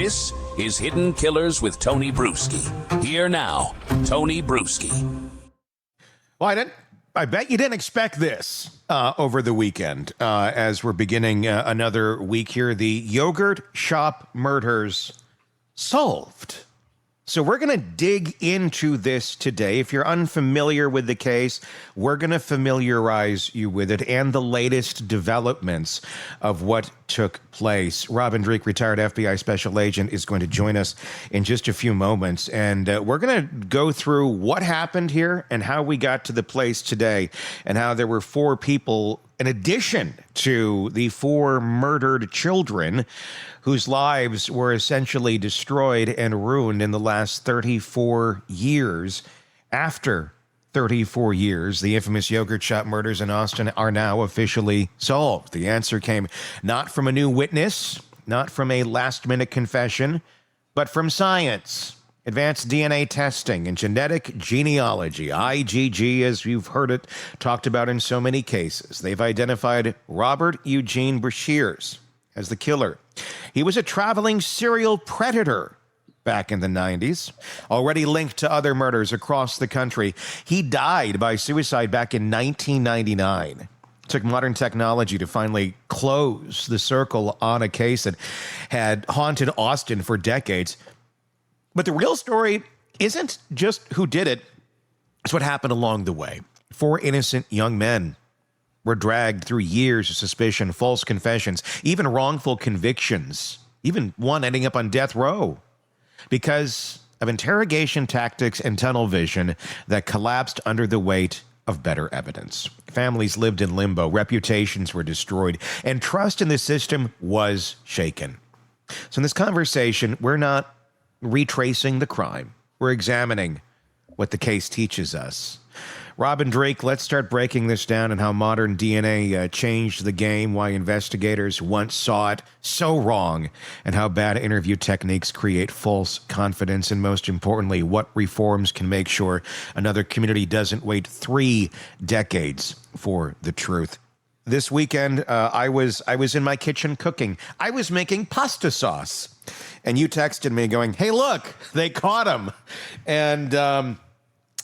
This is Hidden Killers with Tony Brueski. Here now, Tony Brueski. Well, I bet you didn't expect this over the weekend as we're beginning another week here. The yogurt shop murders solved. So we're going to dig into this today. If you're unfamiliar with the case, we're going to familiarize you with it and the latest developments of what took place. Robin Dreek, retired FBI special agent, is going to join us in just a few moments. And we're going to go through what happened here and how we got to the place today and how there were 4 people, in addition to the 4 murdered children, whose lives were essentially destroyed and ruined in the last 34 years. After 34 years, the infamous yogurt shop murders in Austin are now officially solved. The answer came not from a new witness, not from a last-minute confession, but from science. Advanced DNA testing and genetic genealogy, IgG, as you've heard it talked about in so many cases. They've identified Robert Eugene Brashers as the killer. He was a traveling serial predator back in the 90s, already linked to other murders across the country. He died by suicide back in 1999. It took modern technology to finally close the circle on a case that had haunted Austin for decades. But the real story isn't just who did it, it's what happened along the way. 4 innocent young men were dragged through years of suspicion, false confessions, even wrongful convictions, even one ending up on death row because of interrogation tactics and tunnel vision that collapsed under the weight of better evidence. Families lived in limbo, reputations were destroyed, and trust in the system was shaken. So in this conversation, we're not retracing the crime. We're examining what the case teaches us. Robin Drake, let's start breaking this down and how modern DNA changed the game, why investigators once saw it so wrong, and how bad interview techniques create false confidence, and most importantly, what reforms can make sure another community doesn't wait 3 decades for the truth. This weekend, I was in my kitchen cooking. I was making pasta sauce, and you texted me going, "Hey, look, they caught him," and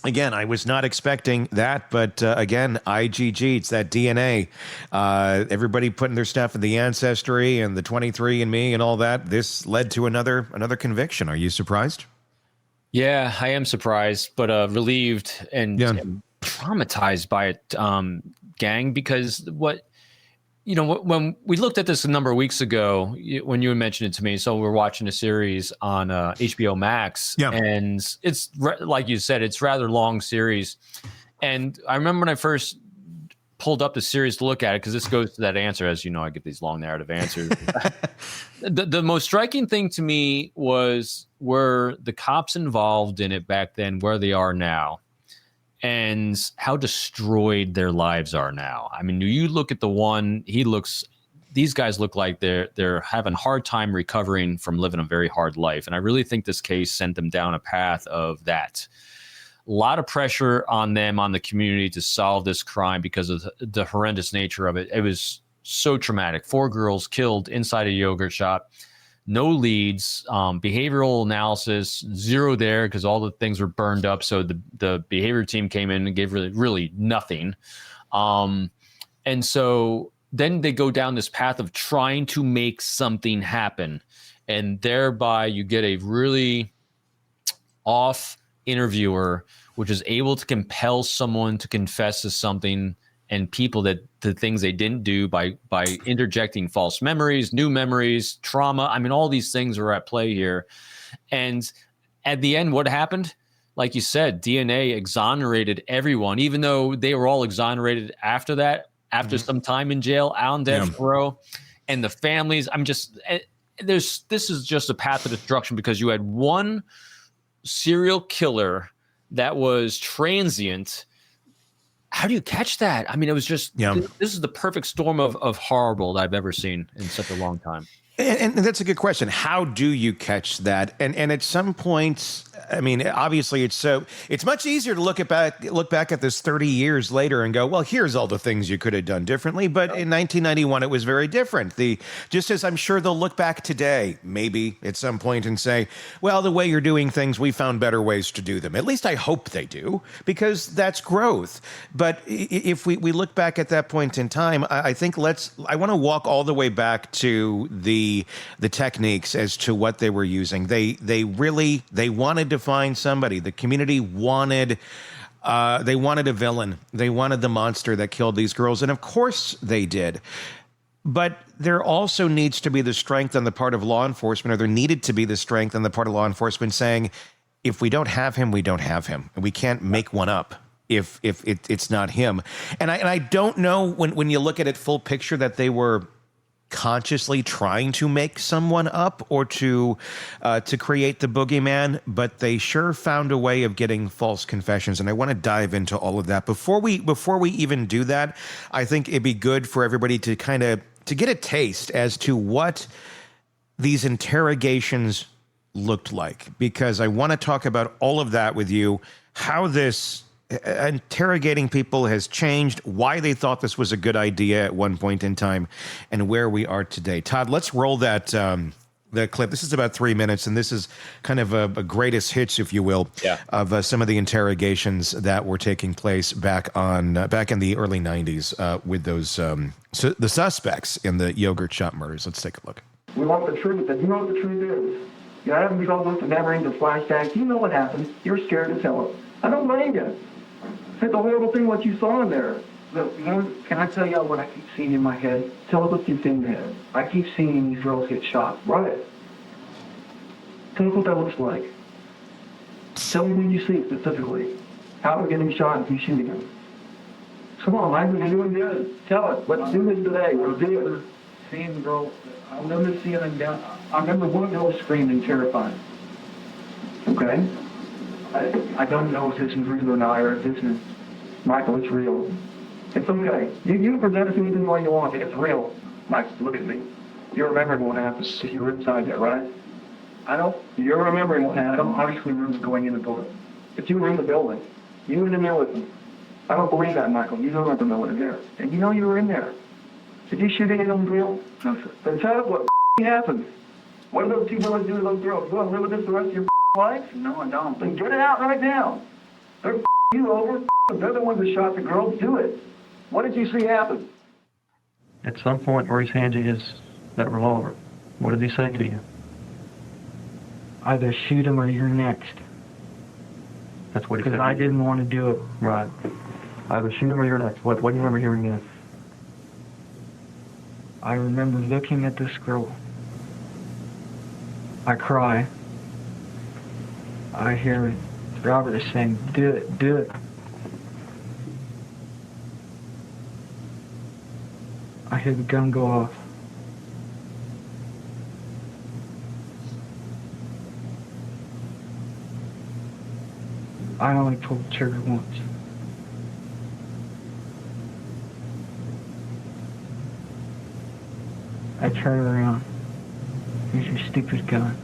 again, I was not expecting that, but again, IgG, it's that DNA. Everybody putting their stuff in the Ancestry and the 23andMe and all that. This led to another conviction. Are you surprised? Yeah, I am surprised, but relieved and traumatized by it, gang, because when we looked at this a number of weeks ago, when you mentioned it to me, so we're watching a series on HBO Max, and it's like you said, it's rather long series. And I remember when I first pulled up the series to look at it, because this goes to that answer, as you know, I get these long narrative answers. The most striking thing to me were the cops involved in it back then, where they are now, and how destroyed their lives are now. I mean, you look at the one, these guys look like they're having a hard time recovering from living a very hard life. And I really think this case sent them down a path of that. A lot of pressure on them, on the community, to solve this crime because of the horrendous nature of it. It was so traumatic. 4 girls killed inside a yogurt shop. No leads, behavioral analysis, 0 there because all the things were burned up. So the behavior team came in and gave really nothing. And so then they go down this path of trying to make something happen. And thereby you get a really off interviewer, which is able to compel someone to confess to something, and people that the things they didn't do by interjecting false memories, new memories, trauma. I mean, all these things are at play here. And at the end, what happened? Like you said, DNA exonerated everyone, even though they were all exonerated after that, after some time in jail, on death row. And the families, this is just a path of destruction, because you had one serial killer that was transient. How do you catch that? I mean, it was just, this is the perfect storm of horrible that I've ever seen in such a long time. And that's a good question. How do you catch that? And at some points, I mean, obviously it's much easier to look back at this 30 years later and go, well, here's all the things you could have done differently. But in 1991, it was very different. Just as I'm sure they'll look back today, maybe at some point, and say, well, the way you're doing things, we found better ways to do them. At least I hope they do, because that's growth. But if we look back at that point in time, I think I want to walk all the way back to the techniques as to what they were using. They wanted to find somebody. The community wanted a villain. They wanted the monster that killed these girls, and of course they did. But there also needs to be the strength on the part of law enforcement, or there needed to be the strength on the part of law enforcement saying, if we don't have him, we don't have him, and we can't make one up if it's not him. And I don't know when you look at it full picture that they were consciously trying to make someone up or to create the boogeyman, but they sure found a way of getting false confessions. And I want to dive into all of that. Before we even do that, I think it'd be good for everybody to to get a taste as to what these interrogations looked like, because I want to talk about all of that with you, how this interrogating people has changed, why they thought this was a good idea at one point in time, and where we are today. Todd, let's roll that clip. This is about 3 minutes, and this is kind of a greatest hits, if you will, of some of the interrogations that were taking place back in the early 90s with those the suspects in the yogurt shop murders. Let's take a look. We want the truth, and you know what the truth is. You're having trouble with the memory, the flashbacks. You know what happened. You're scared to tell it. I don't blame you. It's a horrible thing what you saw in there. Look, can I tell you what I keep seeing in my head? Tell us what you see in your head. I keep seeing these girls get shot. Right. Tell us what that looks like. Tell me when you see it specifically. How are getting shot and you shooting them? Come on, Mike, you're doing good. Tell us. Let's do this today. We'll do it. Seeing the girl, I remember seeing them down. I remember one girl screaming, terrified. Okay? I don't know if this is real or not, or if this is, Michael, it's real. It's okay. You can present us anything way you want. It's real. Mike, look at me. You're remembering what happened because you were inside there, right? I don't. You're remembering what happened. I don't obviously remember going in the building. But you were in the building. You were in there with them. I don't believe that, Michael. You don't remember what there. And you know you were in there. Did you shoot any of them girls? No, sir. Then tell us what happened. What did those two girls do to those girls? You want to live with this the rest of your life? No, I don't. Then get it out right now. They're you over. They're the ones that shot the girls. Do it. What did you see happen? At some point where he's handed you that revolver, what did he say to you? Either shoot him or you're next. That's what he said. Because I didn't want to do it. Right. Either shoot him or you're next. What do you remember hearing then? I remember looking at this girl. I cry. I hear Robert is saying, do it, do it. I hear the gun go off. I only pulled the trigger once. I turn around. Here's your stupid gun.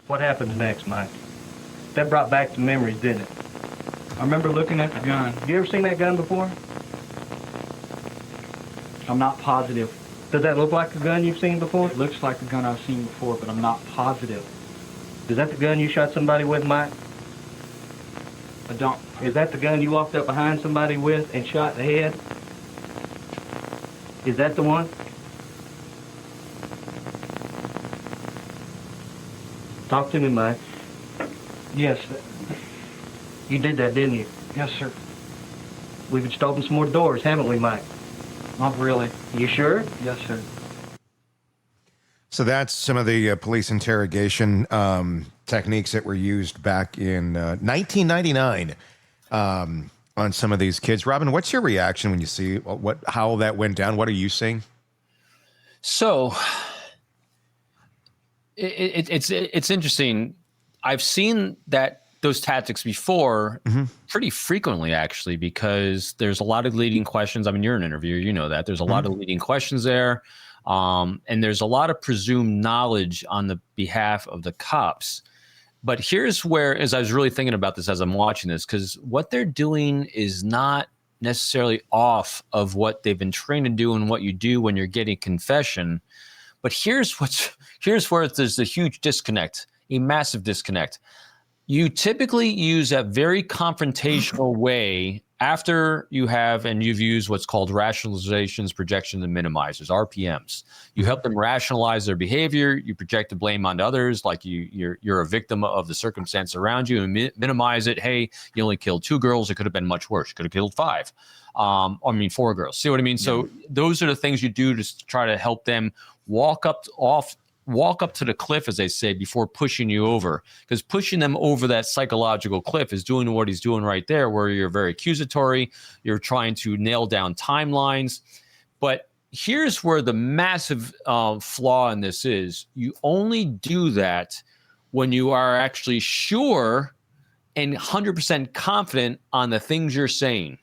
What happened next, Mike? That brought back the memories, didn't it? I remember looking at the gun. Have you ever seen that gun before? I'm not positive. Does that look like the gun you've seen before? It looks like the gun I've seen before, but I'm not positive. Is that the gun you shot somebody with, Mike? I don't. Is that the gun you walked up behind somebody with and shot in the head? Is that the one? Talk to me, Mike. Yes. You did that, didn't you? Yes, sir. We've just opened some more doors, haven't we, Mike? Not really. You sure? Yes, sir. So that's some of the police interrogation techniques that were used back in 1999 on some of these kids. Robin, what's your reaction when you see how that went down? What are you seeing? So it's interesting. I've seen those tactics before pretty frequently, actually, because there's a lot of leading questions. I mean, you're an interviewer, you know that. There's a lot of leading questions there. And there's a lot of presumed knowledge on the behalf of the cops. But here's where, as I was really thinking about this as I'm watching this, because what they're doing is not necessarily off of what they've been trained to do and what you do when you're getting confession. But here's where there's a huge disconnect, a massive disconnect. You typically use a very confrontational way after you have, and you've used what's called rationalizations, projections, and minimizers, RPMs. You help them rationalize their behavior. You project the blame onto others, like you're a victim of the circumstance around you, and minimize it. Hey, you only killed 2 girls. It could have been much worse. You could have killed 5. 4 girls. See what I mean? Yeah. So those are the things you do to try to help them walk up to the cliff, as they say, before pushing you over. Because pushing them over that psychological cliff is doing what he's doing right there, where you're very accusatory. You're trying to nail down timelines. But here's where the massive flaw in this is. You only do that when you are actually sure and 100% confident on the things you're saying.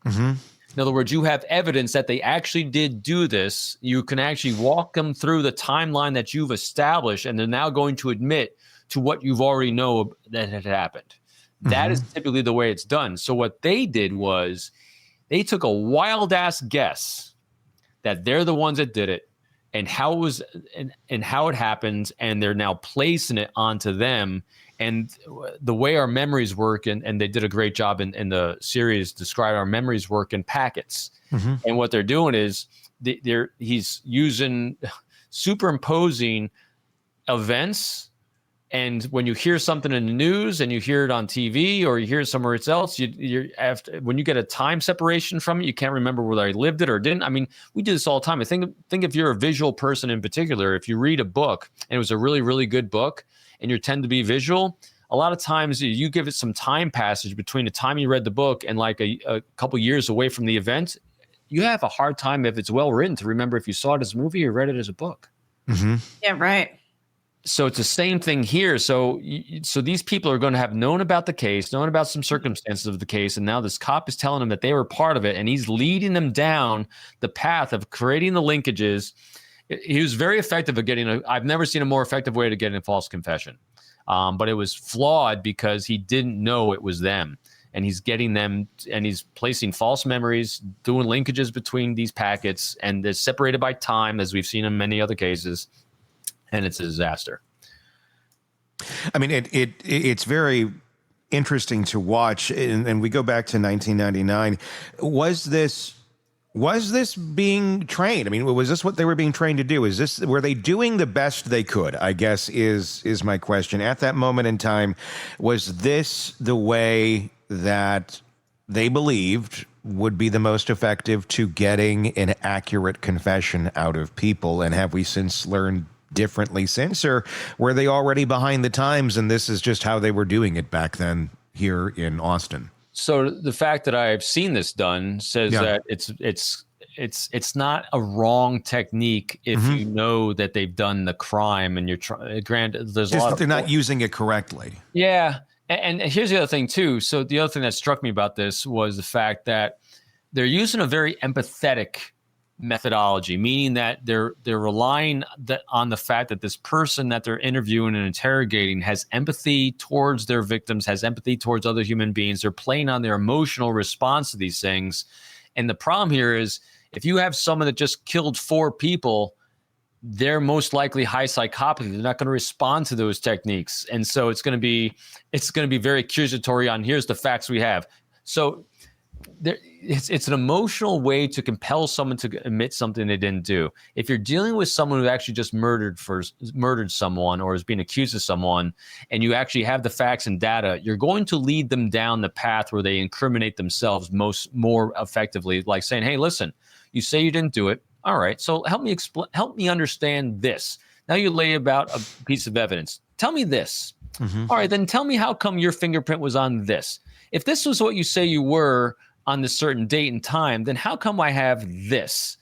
Mm-hmm. In other words, you have evidence that they actually did do this. You can actually walk them through the timeline that you've established, and they're now going to admit to what you've already know that had happened. Mm-hmm. That is typically the way it's done. So what they did was they took a wild-ass guess that they're the ones that did it and how it was and how it happened, and they're now placing it onto them. And the way our memories work, and they did a great job in the series, describe our memories work in packets. Mm-hmm. And what they're doing is he's superimposing events. And when you hear something in the news and you hear it on TV or you hear it somewhere else, when you get a time separation from it, you can't remember whether I lived it or didn't. I mean, we do this all the time. I think if you're a visual person in particular, if you read a book and it was a really, really good book, and you tend to be visual, a lot of times you give it some time passage between the time you read the book and like a couple years away from the event. You have a hard time, if it's well written, to remember if you saw it as a movie or read it as a book. Mm-hmm. Yeah, right. So it's the same thing here. So these people are going to have known about the case, known about some circumstances of the case, and now this cop is telling them that they were part of it, and he's leading them down the path of creating the linkages. He was very effective at I've never seen a more effective way to get a false confession. But it was flawed because he didn't know it was them. And he's getting them, and he's placing false memories, doing linkages between these packets, and they're separated by time, as we've seen in many other cases. And it's a disaster. I mean, it's very interesting to watch. And we go back to 1999. Was this being trained? I mean, was this what they were being trained to do? Were they doing the best they could, I guess is my question. At that moment in time, was this the way that they believed would be the most effective to getting an accurate confession out of people? And have we since learned differently since, or were they already behind the times and this is just how they were doing it back then here in Austin? So the fact that I've seen this done says that it's not a wrong technique if you know that they've done the crime and you're granted. There's just a lot they're not using it correctly. Yeah, and here's the other thing too. So the other thing that struck me about this was the fact that they're using a very empathetic methodology, meaning that they're relying on the fact that this person that they're interviewing and interrogating has empathy towards their victims, has empathy towards other human beings. They're playing on their emotional response to these things. And the problem here is if you have someone that just killed 4 people, they're most likely high psychopathy. They're not going to respond to those techniques. And so it's going to be very accusatory on here's the facts we have. So it's an emotional way to compel someone to admit something they didn't do. If you're dealing with someone who actually just murdered someone or is being accused of someone, and you actually have the facts and data, you're going to lead them down the path where they incriminate themselves more effectively, like saying, "Hey, listen, you say you didn't do it. All right, so help me understand this. Now you lay about a piece of evidence. Tell me this. Mm-hmm. All right, then tell me how come your fingerprint was on this. If this was what you say you were on this certain date and time, then how come I have this?"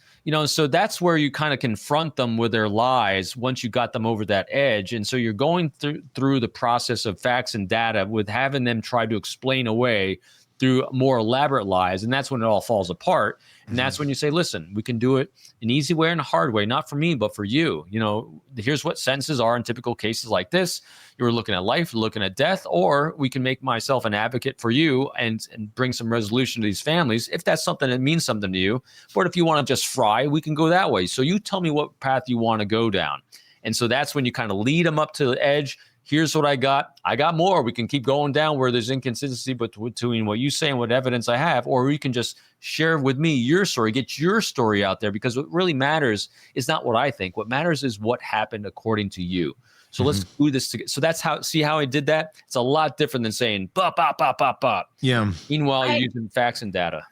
So that's where you kind of confront them with their lies once you got them over that edge. And so you're going through the process of facts and data with having them try to explain away through more elaborate lies. And that's when it all falls apart. And that's when you say, listen, we can do it an easy way and a hard way, not for me, but for you. You know, here's what sentences are in typical cases like this. You're looking at life, you're looking at death, or we can make myself an advocate for you and bring some resolution to these families if that's something that means something to you. But if you want to just fry, we can go that way. So you tell me what path you want to go down. And so that's when you kind of lead them up to the edge. Here's what I got. I got more. We can keep going down where there's inconsistency between what you say and what evidence I have, or you can just share with me your story, get your story out there, because what really matters is not what I think. What matters is what happened according to you. So let's do this together. So that's see how I did that? It's a lot different than saying, bop, bop, bop, bop, bop. Yeah. Meanwhile, you're using facts and data.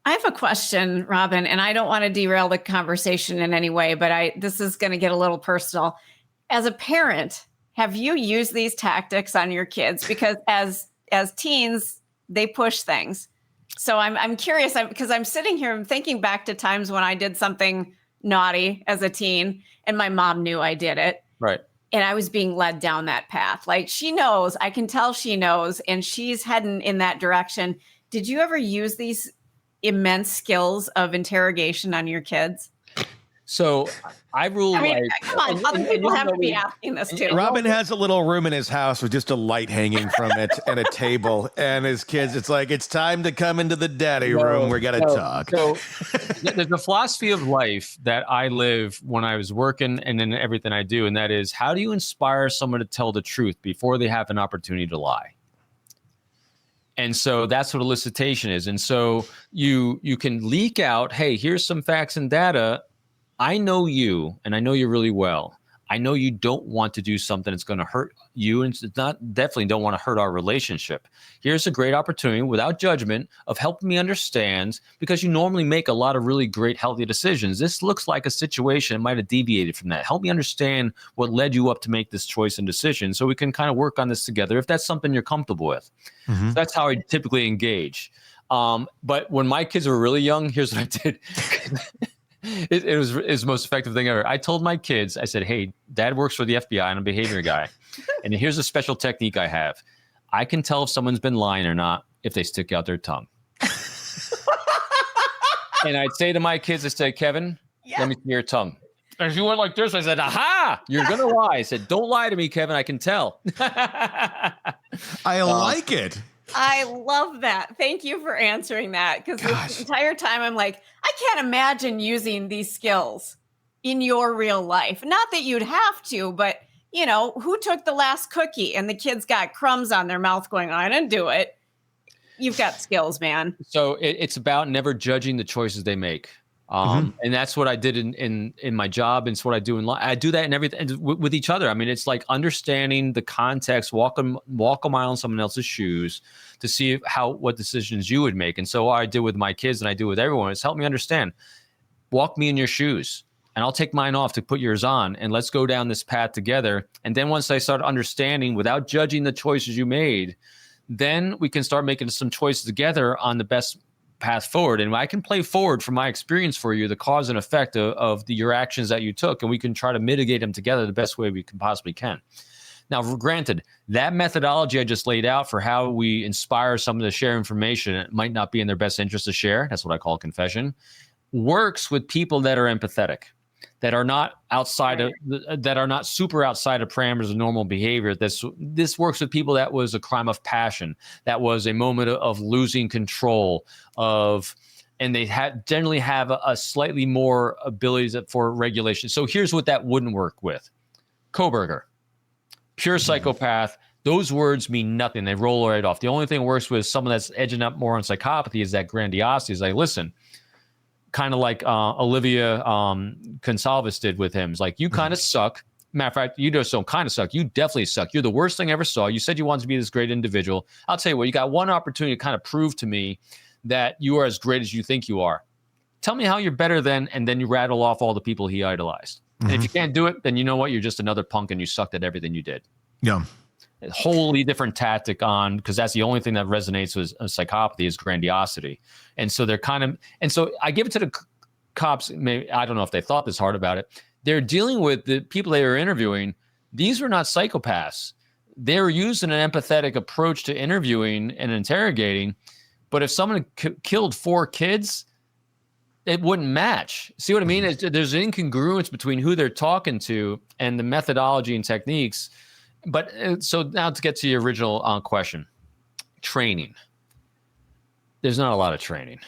I have a question, Robin, and I don't want to derail the conversation in any way, but this is going to get a little personal. As a parent, have you used these tactics on your kids? Because as teens, they push things. So I'm curious because I'm sitting here and thinking back to times when I did something naughty as a teen and my mom knew I did it. Right. And I was being led down that path. Like she knows, I can tell she knows, and she's heading in that direction. Did you ever use these immense skills of interrogation on your kids? So I rule. I mean, come on, other people have to be asking this too. Robin has a little room in his house with just a light hanging from it and a table, and his kids, it's like, it's time to come into the daddy room. We got to talk. So there's a philosophy of life that I live when I was working and in everything I do. And that is, how do you inspire someone to tell the truth before they have an opportunity to lie? And so that's what elicitation is. And so you can leak out, hey, here's some facts and data. I know you, and I know you really well. I know you don't want to do something that's going to hurt you, and it's not, definitely don't want to hurt our relationship. Here's a great opportunity without judgment of helping me understand, because you normally make a lot of really great, healthy decisions. This looks like a situation that might have deviated from that. Help me understand what led you up to make this choice and decision so we can kind of work on this together if that's something you're comfortable with. So that's how I typically engage. But when my kids were really young, here's what I did. It was the most effective thing ever. I told my kids, I said, hey, dad works for the FBI and I'm a behavior guy. And here's a special technique I have. I can tell if someone's been lying or not if they stick out their tongue. And I'd say to my kids, I said, Kevin, let me see your tongue. And she went like this. I said, aha, you're going to lie. I said, don't lie to me, Kevin. I can tell. I like it. I love that. Thank you for answering that. Because the entire time I'm like, I can't imagine using these skills in your real life. Not that you'd have to, but you know, who took the last cookie and the kids got crumbs on their mouth going, I didn't do it. You've got skills, man. So it's about never judging the choices they make. And that's what I did in my job, and it's what I do in life. I do that in everything with each other. I mean, it's like understanding the context, walk a mile in someone else's shoes to see what decisions you would make. And so what I did with my kids and I do with everyone is help me understand, walk me in your shoes and I'll take mine off to put yours on, and let's go down this path together. And then once I start understanding without judging the choices you made, then we can start making some choices together on the best path forward. And I can play forward from my experience for you, the cause and effect of your actions that you took, and we can try to mitigate them together the best way we can possibly can. Now, granted, that methodology I just laid out for how we inspire someone to share information, it might not be in their best interest to share. That's what I call confession. Works with people that are empathetic, that are not super outside of parameters of normal behavior. This works with people that was a crime of passion, that was a moment of losing control and they generally have a slightly more abilities for regulation. So here's what that wouldn't work with. Koberger, pure psychopath. Those words mean nothing. They roll right off. The only thing that works with someone that's edging up more on psychopathy is that grandiosity. Is like, listen, kind of like Olivia Consalves did with him. It's like, you kind of suck. Matter of fact, you just don't kind of suck. You definitely suck. You're the worst thing I ever saw. You said you wanted to be this great individual. I'll tell you what, you got one opportunity to kind of prove to me that you are as great as you think you are. Tell me how you're better than, and then you rattle off all the people he idolized. And if you can't do it, then you know what? You're just another punk and you sucked at everything you did. Yeah. A wholly different tactic because that's the only thing that resonates with psychopathy is grandiosity. And so so I give it to the cops. Maybe, I don't know if they thought this hard about it. They're dealing with the people they were interviewing. These were not psychopaths. They were using an empathetic approach to interviewing and interrogating, But if someone killed 4 kids, it wouldn't match. See what I mean? There's an incongruence between who they're talking to and the methodology and techniques. But so now to get to your original question, training. There's not a lot of training.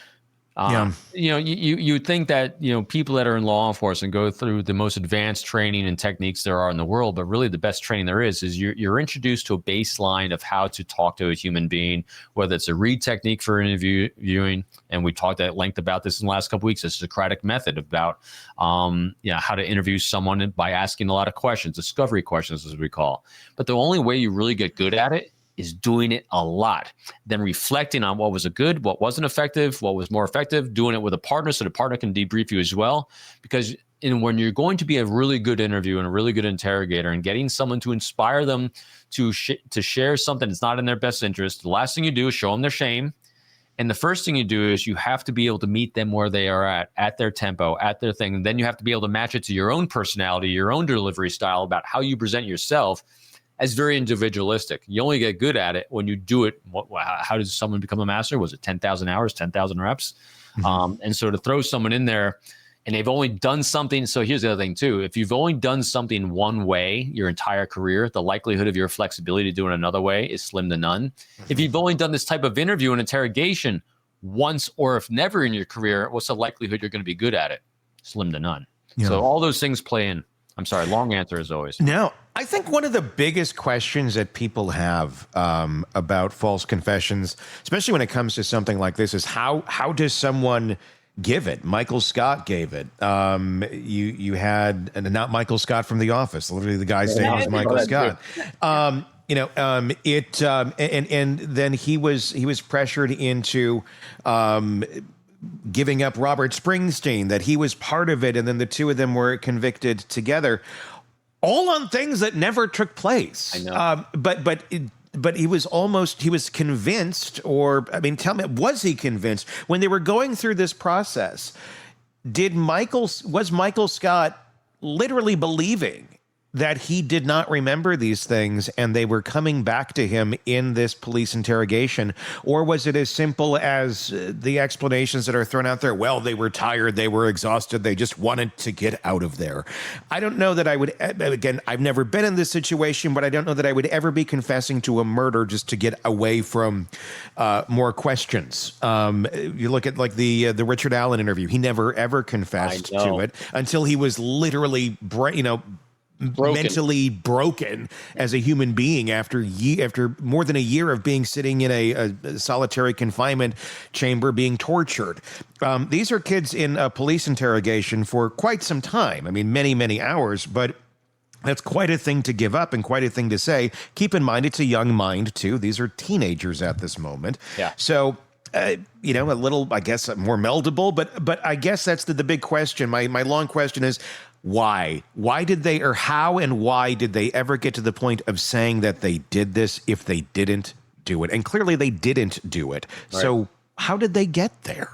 You think that, people that are in law enforcement go through the most advanced training and techniques there are in the world, but really the best training there is you're introduced to a baseline of how to talk to a human being, whether it's a read technique for interviewing, and we talked at length about this in the last couple of weeks, the Socratic method about how to interview someone by asking a lot of questions, discovery questions as we call. But the only way you really get good at it is doing it a lot, then reflecting on what was good, what wasn't effective, what was more effective, doing it with a partner so the partner can debrief you as well. Because when you're going to be a really good interview and a really good interrogator and getting someone to inspire them to share something that's not in their best interest, the last thing you do is show them their shame. And the first thing you do is you have to be able to meet them where they are at their tempo, at their thing. And then you have to be able to match it to your own personality, your own delivery style about how you present yourself as very individualistic. You only get good at it when you do it. How does someone become a master? Was it 10,000 hours, 10,000 reps? And so to throw someone in there and they've only done something. So here's the other thing too. If you've only done something one way your entire career, the likelihood of your flexibility to do it another way is slim to none. If you've only done this type of interview and interrogation once or if never in your career, what's the likelihood you're going to be good at it? Slim to none. Yeah. So all those things play in. I'm sorry, long answer as always. No, I think one of the biggest questions that people have about false confessions, especially when it comes to something like this, is how does someone give it? Michael Scott gave it. You had, and not Michael Scott from The Office. Literally, the guy's name was Michael Scott. And then he was pressured into giving up Robert Springsteen, that he was part of it, and then the two of them were convicted together, all on things that never took place. I know. But he was convinced, or I mean, tell me, was he convinced when they were going through this process? Was Michael Scott literally believing that he did not remember these things and they were coming back to him in this police interrogation? Or was it as simple as the explanations that are thrown out there? Well, they were tired, they were exhausted, they just wanted to get out of there. I don't know that I would, again, I've never been in this situation, but I don't know that I would ever be confessing to a murder just to get away from more questions. You look at like the Richard Allen interview. He never ever confessed to it until he was literally, mentally broken as a human being after more than a year of being sitting in a solitary confinement chamber being tortured. These are kids in a police interrogation for quite some time. I mean, many, many hours, but that's quite a thing to give up and quite a thing to say. Keep in mind, it's a young mind too. These are teenagers at this moment. Yeah. So, a little, I guess, more meldable, but I guess that's the big question. My long question is, why? Why did they, or how and why did they ever get to the point of saying that they did this if they didn't do it? And clearly they didn't do it. Right. So how did they get there?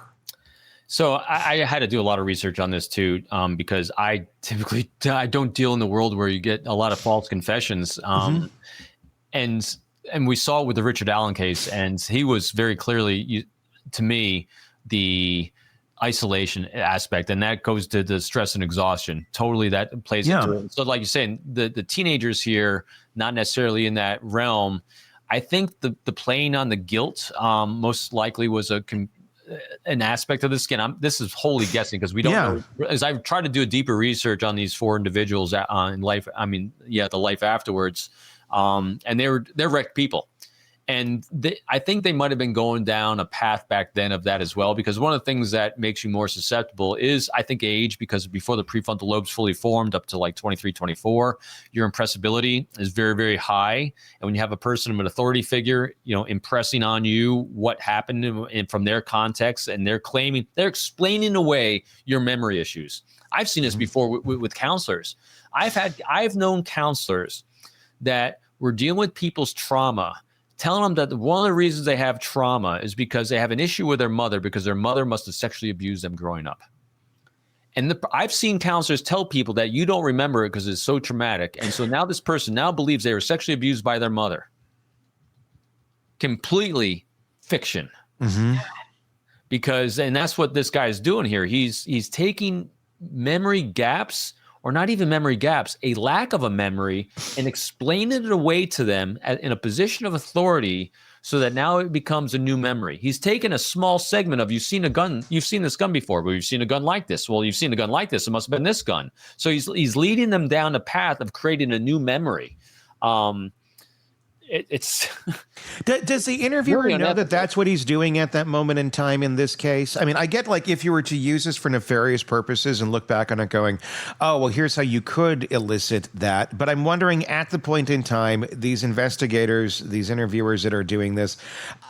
So I had to do a lot of research on this too, because I don't deal in the world where you get a lot of false confessions. And we saw it with the Richard Allen case, and he was very clearly, to me, the isolation aspect, and that goes to the stress and exhaustion. Totally, that plays into it. So like you're saying, the teenagers here, not necessarily in that realm. I think the playing on the guilt most likely was an aspect of this. Again, this is wholly guessing because we don't know. As I've tried to do a deeper research on these 4 individuals in life, the life afterwards, and they're wrecked people. And I think they might have been going down a path back then of that as well, because one of the things that makes you more susceptible is, I think, age, because before the prefrontal lobe's fully formed up to like 23, 24, your impressibility is very, very high. And when you have a person, an authority figure, impressing on you what happened and from their context, and they're explaining away your memory issues. I've seen this before with counselors. I've known counselors that were dealing with people's trauma, telling them that one of the reasons they have trauma is because they have an issue with their mother, because their mother must have sexually abused them growing up. And I've seen counselors tell people that you don't remember it because it's so traumatic. And so now this person now believes they were sexually abused by their mother. Completely fiction. Because, and that's what this guy is doing here. He's taking memory gaps, or not even memory gaps, a lack of a memory, and explaining it away to them in a position of authority so that now it becomes a new memory. He's taken a small segment of, you've seen this gun before, but you've seen a gun like this. Well, you've seen a gun like this. It must have been this gun. So he's leading them down the path of creating a new memory. It's does the interviewer know that that's what he's doing at that moment in time in this case? I mean, I get like if you were to use this for nefarious purposes and look back on it going, oh, well, here's how you could elicit that. But I'm wondering at the point in time, these investigators, these interviewers that are doing this,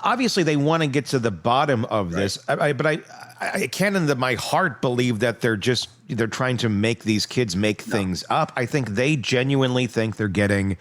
obviously they want to get to the bottom of this. But I can't in my heart believe that they're trying to make these kids make things up. I think they genuinely think they're getting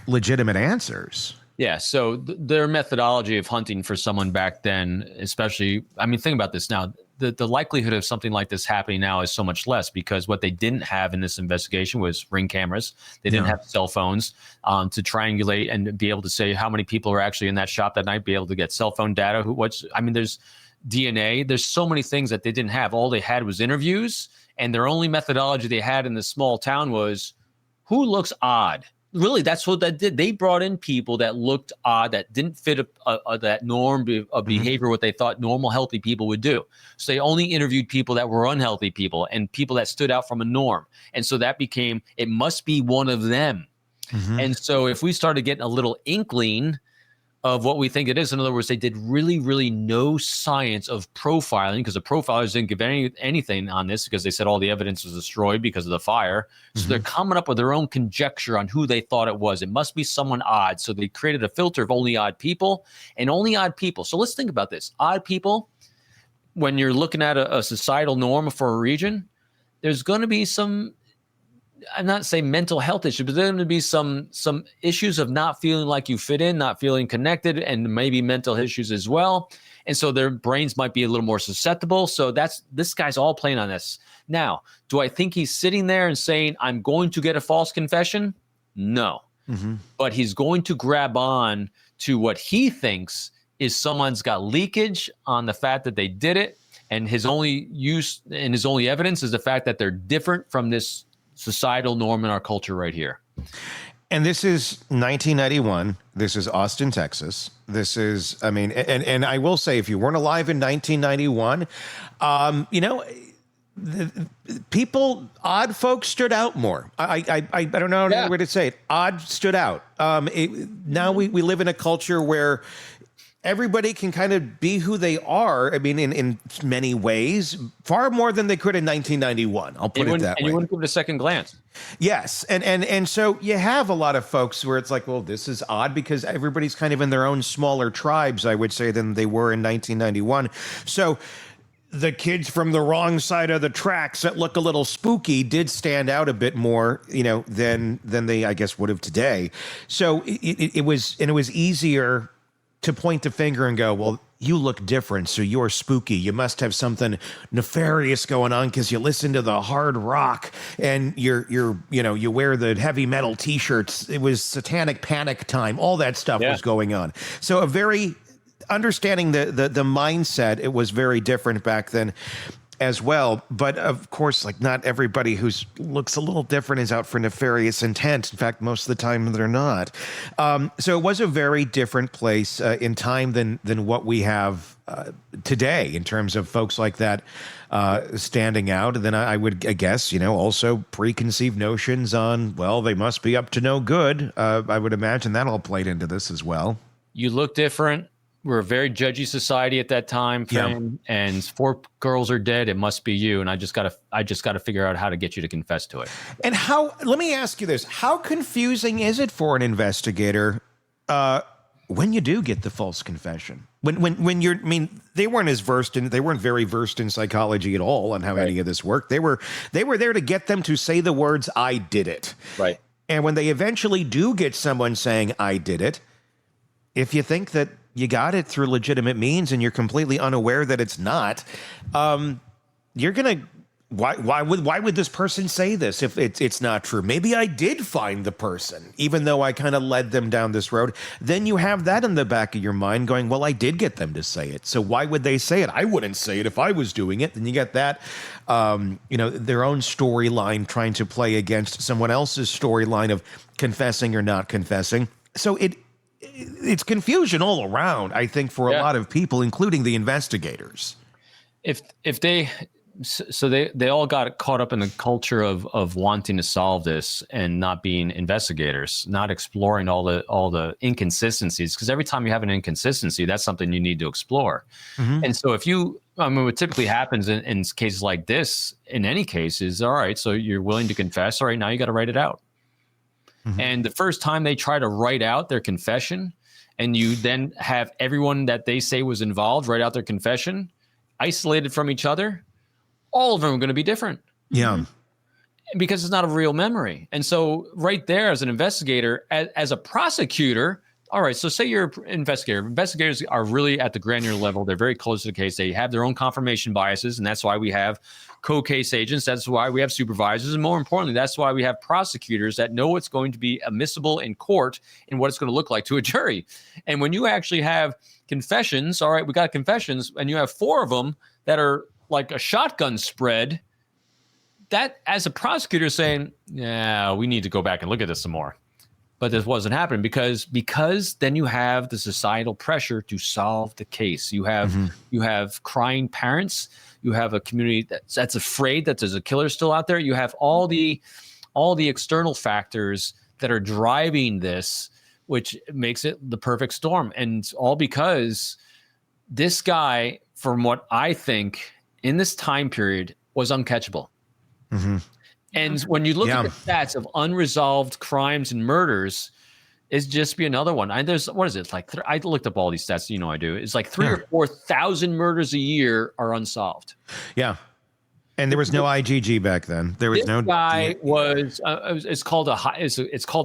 legitimate answers. Yeah. So their methodology of hunting for someone back then, especially, I mean, think about this now. The likelihood of something like this happening now is so much less, because what they didn't have in this investigation was ring cameras. They didn't have cell phones to triangulate and be able to say how many people were actually in that shop that night, be able to get cell phone data. There's DNA. There's so many things that they didn't have. All they had was interviews, and their only methodology they had in this small town was who looks odd. Really, that's what that did. They brought in people that looked odd, that didn't fit that norm of behavior, what they thought normal, healthy people would do. So they only interviewed people that were unhealthy people and people that stood out from a norm. And so that became, it must be one of them. And so if we started getting a little inkling of what we think it is, in other words, they did really, really no science of profiling, because the profilers didn't give anything on this, because they said all the evidence was destroyed because of the fire. So they're coming up with their own conjecture on who they thought it was. It must be someone odd. So they created a filter of only odd people and only odd people. So let's think about this. Odd people, when you're looking at a societal norm for a region, there's going to be some, I'm not saying mental health issues, but there's going to be some issues of not feeling like you fit in, not feeling connected, and maybe mental issues as well. And so their brains might be a little more susceptible. So this guy's all playing on this. Now, do I think he's sitting there and saying, I'm going to get a false confession? No. But he's going to grab on to what he thinks is someone's got leakage on the fact that they did it. And his only use and his only evidence is the fact that they're different from this societal norm in our culture right here. And this is 1991. This is Austin, Texas. This is, I mean, and I will say, if you weren't alive in 1991, odd folks stood out more. I don't know another way to say it. Odd stood out. Now we live in a culture where everybody can kind of be who they are. I mean, in many ways, far more than they could in 1991. I'll put it that way. And you wouldn't give it a second glance. Yes. And so you have a lot of folks where it's like, well, this is odd, because everybody's kind of in their own smaller tribes, I would say, than they were in 1991. So the kids from the wrong side of the tracks that look a little spooky did stand out a bit more, than they, I guess, would have today. So it was easier to point the finger and go, well, you look different, so you're spooky. You must have something nefarious going on because you listen to the hard rock and you wear the heavy metal T-shirts. It was satanic panic time. All that stuff was going on. So a very understanding the mindset, it was very different back then as well. But of course, like, not everybody who looks a little different is out for nefarious intent. In fact, most of the time they're not. So it was a very different place in time than what we have today in terms of folks like that standing out. And then I guess, also preconceived notions on, well, they must be up to no good. I would imagine that all played into this as well. You look different. We're a very judgy society at that time frame, and 4 girls are dead. It must be you. And I just gotta figure out how to get you to confess to it. And let me ask you this. How confusing is it for an investigator when you do get the false confession? When you're, I mean, they weren't very versed in psychology at all on how any of this worked. They were there to get them to say the words, I did it. Right. And when they eventually do get someone saying, I did it, if you think that you got it through legitimate means and you're completely unaware that it's not, you're going to why would this person say this if it's not true? Maybe I did find the person, even though I kind of led them down this road. Then you have that in the back of your mind going, well, I did get them to say it. So why would they say it? I wouldn't say it if I was doing it. Then you get that, their own storyline trying to play against someone else's storyline of confessing or not confessing. So it's confusion all around, I think, for a lot of people, including the investigators. So they all got caught up in the culture of wanting to solve this and not being investigators, not exploring all the inconsistencies. Because every time you have an inconsistency, that's something you need to explore. Mm-hmm. And so what typically happens in cases like this, in any case, is all right. So you're willing to confess. All right, now you got to write it out. Mm-hmm. And the first time they try to write out their confession, and you then have everyone that they say was involved write out their confession, isolated from each other, all of them are going to be different. Yeah. Because it's not a real memory. And so right there as an investigator, as a prosecutor, all right, so say you're an investigator. Investigators are really at the granular level. They're very close to the case. They have their own confirmation biases, and that's why we have co-case agents. That's why we have supervisors. And more importantly, that's why we have prosecutors that know what's going to be admissible in court and what it's going to look like to a jury. And when you actually have confessions, all right, we got confessions, and you have 4 of them that are like a shotgun spread, that as a prosecutor saying, yeah, we need to go back and look at this some more. But this wasn't happening because then you have the societal pressure to solve the case. You have crying parents. You have a community that's afraid that there's a killer still out there. You have all the external factors that are driving this, which makes it the perfect storm. And all because this guy, from what I think in this time period, was uncatchable. Mm-hmm. And when you look at the stats of unresolved crimes and murders, it's just be another one. What is it? Like, I looked up all these stats. You know, I do. It's like 3,000 or 4,000 murders a year are unsolved. Yeah. And there was no IgG back then. There was this guy was, it's called a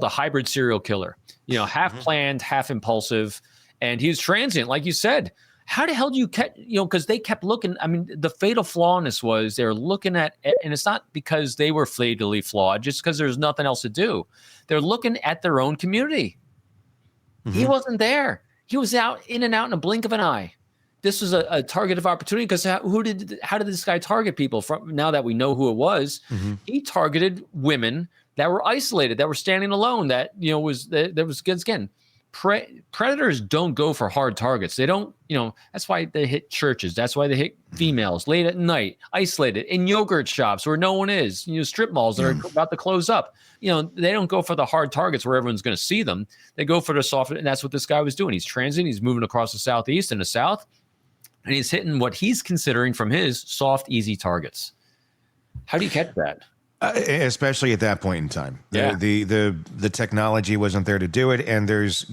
hybrid serial killer, half planned, half impulsive. And he was transient. Like you said, how the hell do you catch, because they kept looking. I mean, the fatal flaw in this was they're looking at, and it's not because they were fatally flawed, just because there's nothing else to do. They're looking at their own community. Mm-hmm. He wasn't there. He was in and out in a blink of an eye. This was a target of opportunity because how did this guy target people? From now that we know who it was, he targeted women that were isolated, that were standing alone. That was again. Predators don't go for hard targets. They don't, that's why they hit churches. That's why they hit females late at night, isolated in yogurt shops where no one is, strip malls that are about to close up. They don't go for the hard targets where everyone's going to see them. They go for the soft. And that's what this guy was doing. He's transient. He's moving across the Southeast and the South, and he's hitting what he's considering from his soft, easy targets. How do you catch that? Especially at that point in time, the technology wasn't there to do it, and there's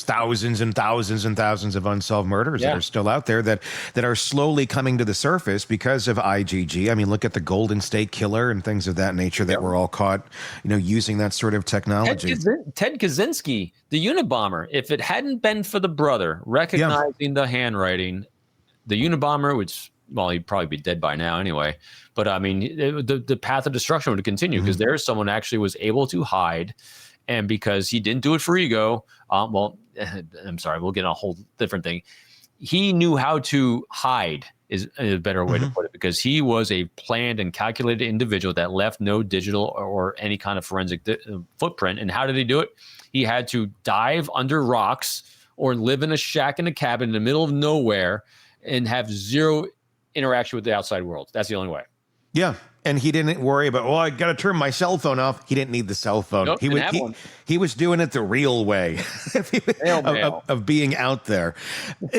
thousands and thousands and thousands of unsolved murders that are still out there that are slowly coming to the surface because of IgG. I mean, look at the Golden State Killer and things of that nature that were all caught, using that sort of technology. Ted Kaczynski, the Unabomber. If it hadn't been for the brother recognizing the handwriting, the Unabomber, which. Well, he'd probably be dead by now anyway. But I mean, the path of destruction would continue because there's someone actually was able to hide. And because he didn't do it for ego, I'm sorry, we'll get on a whole different thing. He knew how to hide is a better way to put it, because he was a planned and calculated individual that left no digital or any kind of forensic footprint. And how did he do it? He had to dive under rocks or live in a shack in a cabin in the middle of nowhere and have zero interaction with the outside world. That's the only way. Yeah. And he didn't worry about, I got to turn my cell phone off. He didn't need the cell phone. Nope, he was doing it the real way of being out there.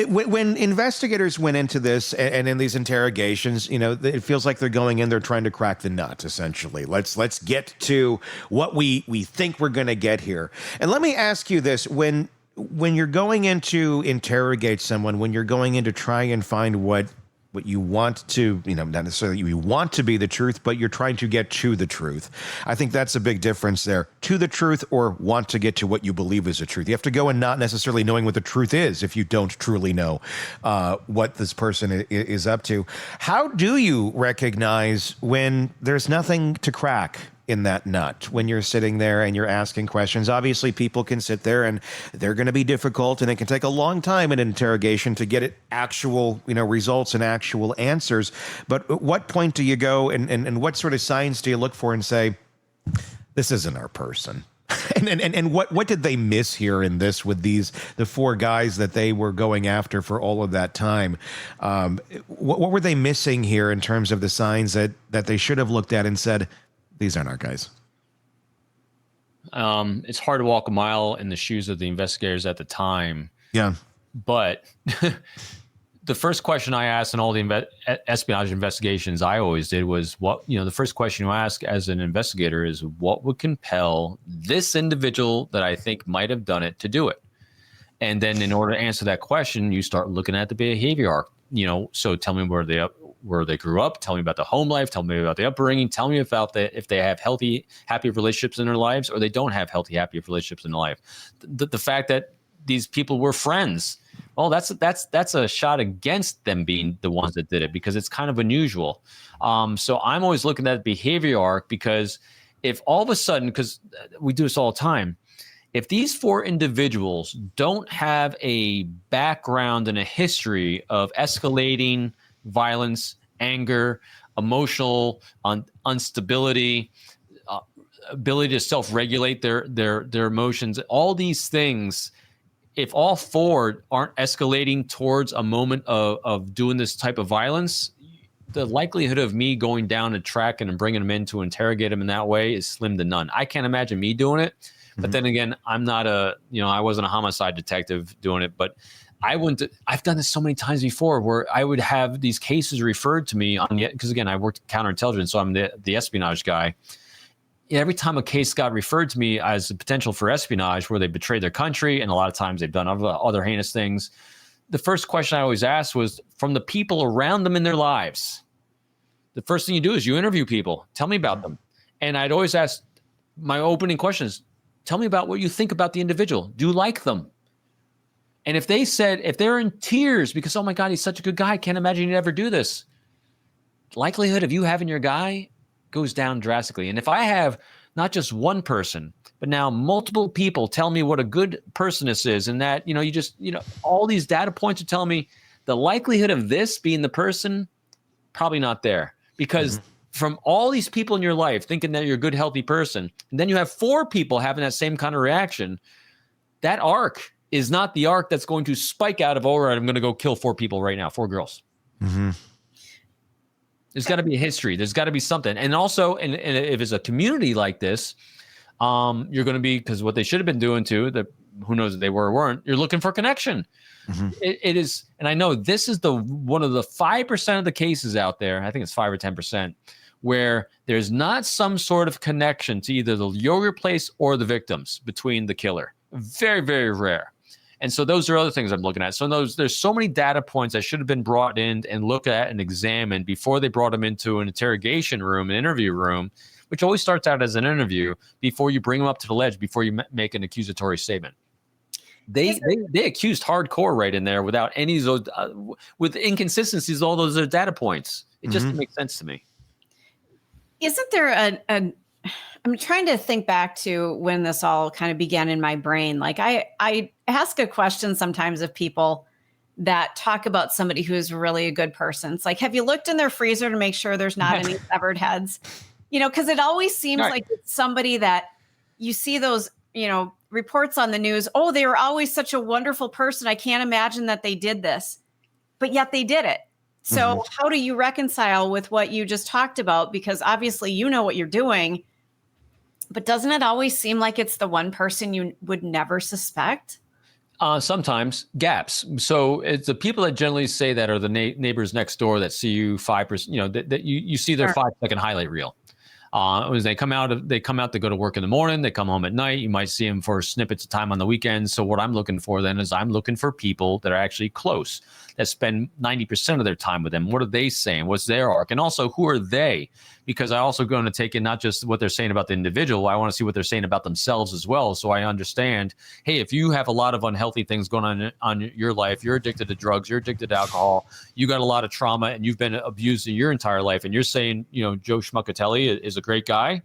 When investigators went into this and in these interrogations, it feels like they're going in there trying to crack the nut, essentially. Let's get to what we think we're going to get here. And let me ask you this. When you're going in to interrogate someone, when you're going in to try and find what what you want to, not necessarily you want to be the truth, but you're trying to get to the truth. I think that's a big difference there. To the truth or want to get to what you believe is the truth. You have to go in not necessarily knowing what the truth is if you don't truly know what this person is up to. How do you recognize when there's nothing to crack in that nut when you're sitting there and you're asking questions? Obviously, people can sit there and they're going to be difficult, and it can take a long time in an interrogation to get it actual, results and actual answers. But at what point do you go and what sort of signs do you look for and say, this isn't our person? And what did they miss here in this with the four guys that they were going after for all of that time? What were they missing here in terms of the signs that they should have looked at and said, these aren't our guys? It's hard to walk a mile in the shoes of the investigators at the time. Yeah. But the first question I asked in all the espionage investigations I always did was the first question you ask as an investigator is what would compel this individual that I think might have done it to do it? And then in order to answer that question, you start looking at the behavior arc. So tell me where they grew up. Tell me about the home life. Tell me about the upbringing. Tell me about if they have healthy, happy relationships in their lives, or they don't have healthy, happy relationships in their life. The fact that these people were friends, well, that's a shot against them being the ones that did it, because it's kind of unusual. So I'm always looking at the behavior arc, because if all of a sudden, because we do this all the time, if these four individuals don't have a background and a history of escalating violence, anger, emotional instability, ability to self-regulate their emotions, all these things, if all four aren't escalating towards a moment of doing this type of violence, the likelihood of me going down a track and bringing them in to interrogate them in that way is slim to none. I can't imagine me doing it. But then again, I'm not I wasn't a homicide detective doing it, but I've done this so many times before where I would have these cases referred to me because again, I worked counterintelligence, so I'm the espionage guy. Every time a case got referred to me as a potential for espionage where they betrayed their country, and a lot of times they've done other heinous things, the first question I always asked was from the people around them in their lives. The first thing you do is you interview people. Tell me about them. And I'd always ask, my opening questions, tell me about what you think about the individual. Do you like them? And if they're in tears because, oh my God, he's such a good guy, I can't imagine he'd ever do this, likelihood of you having your guy goes down drastically. And if I have not just one person, but now multiple people tell me what a good person this is, and that, all these data points are telling me the likelihood of this being the person, probably not there. Because from all these people in your life thinking that you're a good, healthy person, and then you have four people having that same kind of reaction, that arc is not the arc that's going to spike out of, all right, I'm going to go kill four people right now, four girls. Mm-hmm. There's got to be a history. There's got to be something. And also, and if it's a community like this, you're going to be, because what they should have been doing too, who knows if they were or weren't, you're looking for connection. Mm-hmm. It is, and I know this is one of the 5% of the cases out there, I think it's 5 or 10%, where there's not some sort of connection to either the yogurt place or the victims between the killer. Very, very rare. And so those are other things I'm looking at. So there's so many data points that should have been brought in and looked at and examined before they brought them into an interrogation room, an interview room, which always starts out as an interview before you bring them up to the ledge, before you make an accusatory statement. They accused hardcore right in there without any of those, with inconsistencies, all those are data points. It just makes sense to me. Isn't there I'm trying to think back to when this all kind of began in my brain. Like I ask a question sometimes of people that talk about somebody who is really a good person. It's like, have you looked in their freezer to make sure there's not any severed heads? Because it always seems like it's somebody that you see those, reports on the news. Oh, they were always such a wonderful person. I can't imagine that they did this, but yet they did it. So how do you reconcile with what you just talked about? Because obviously you know what you're doing, but doesn't it always seem like it's the one person you would never suspect? Sometimes gaps. So it's the people that generally say that are the neighbors next door that see you 5%, that you see their 5-second highlight reel. When they come out to go to work in the morning, they come home at night. You might see them for snippets of time on the weekends. So what I'm looking for then is I'm looking for people that are actually close, that spend 90% of their time with them. What are they saying? What's their arc? And also, who are they? Because I also going to take in not just what they're saying about the individual. I want to see what they're saying about themselves as well. So I understand, hey, if you have a lot of unhealthy things going on your life, you're addicted to drugs, you're addicted to alcohol, you got a lot of trauma, and you've been abused in your entire life, and you're saying, Joe Schmuckatelli is a great guy.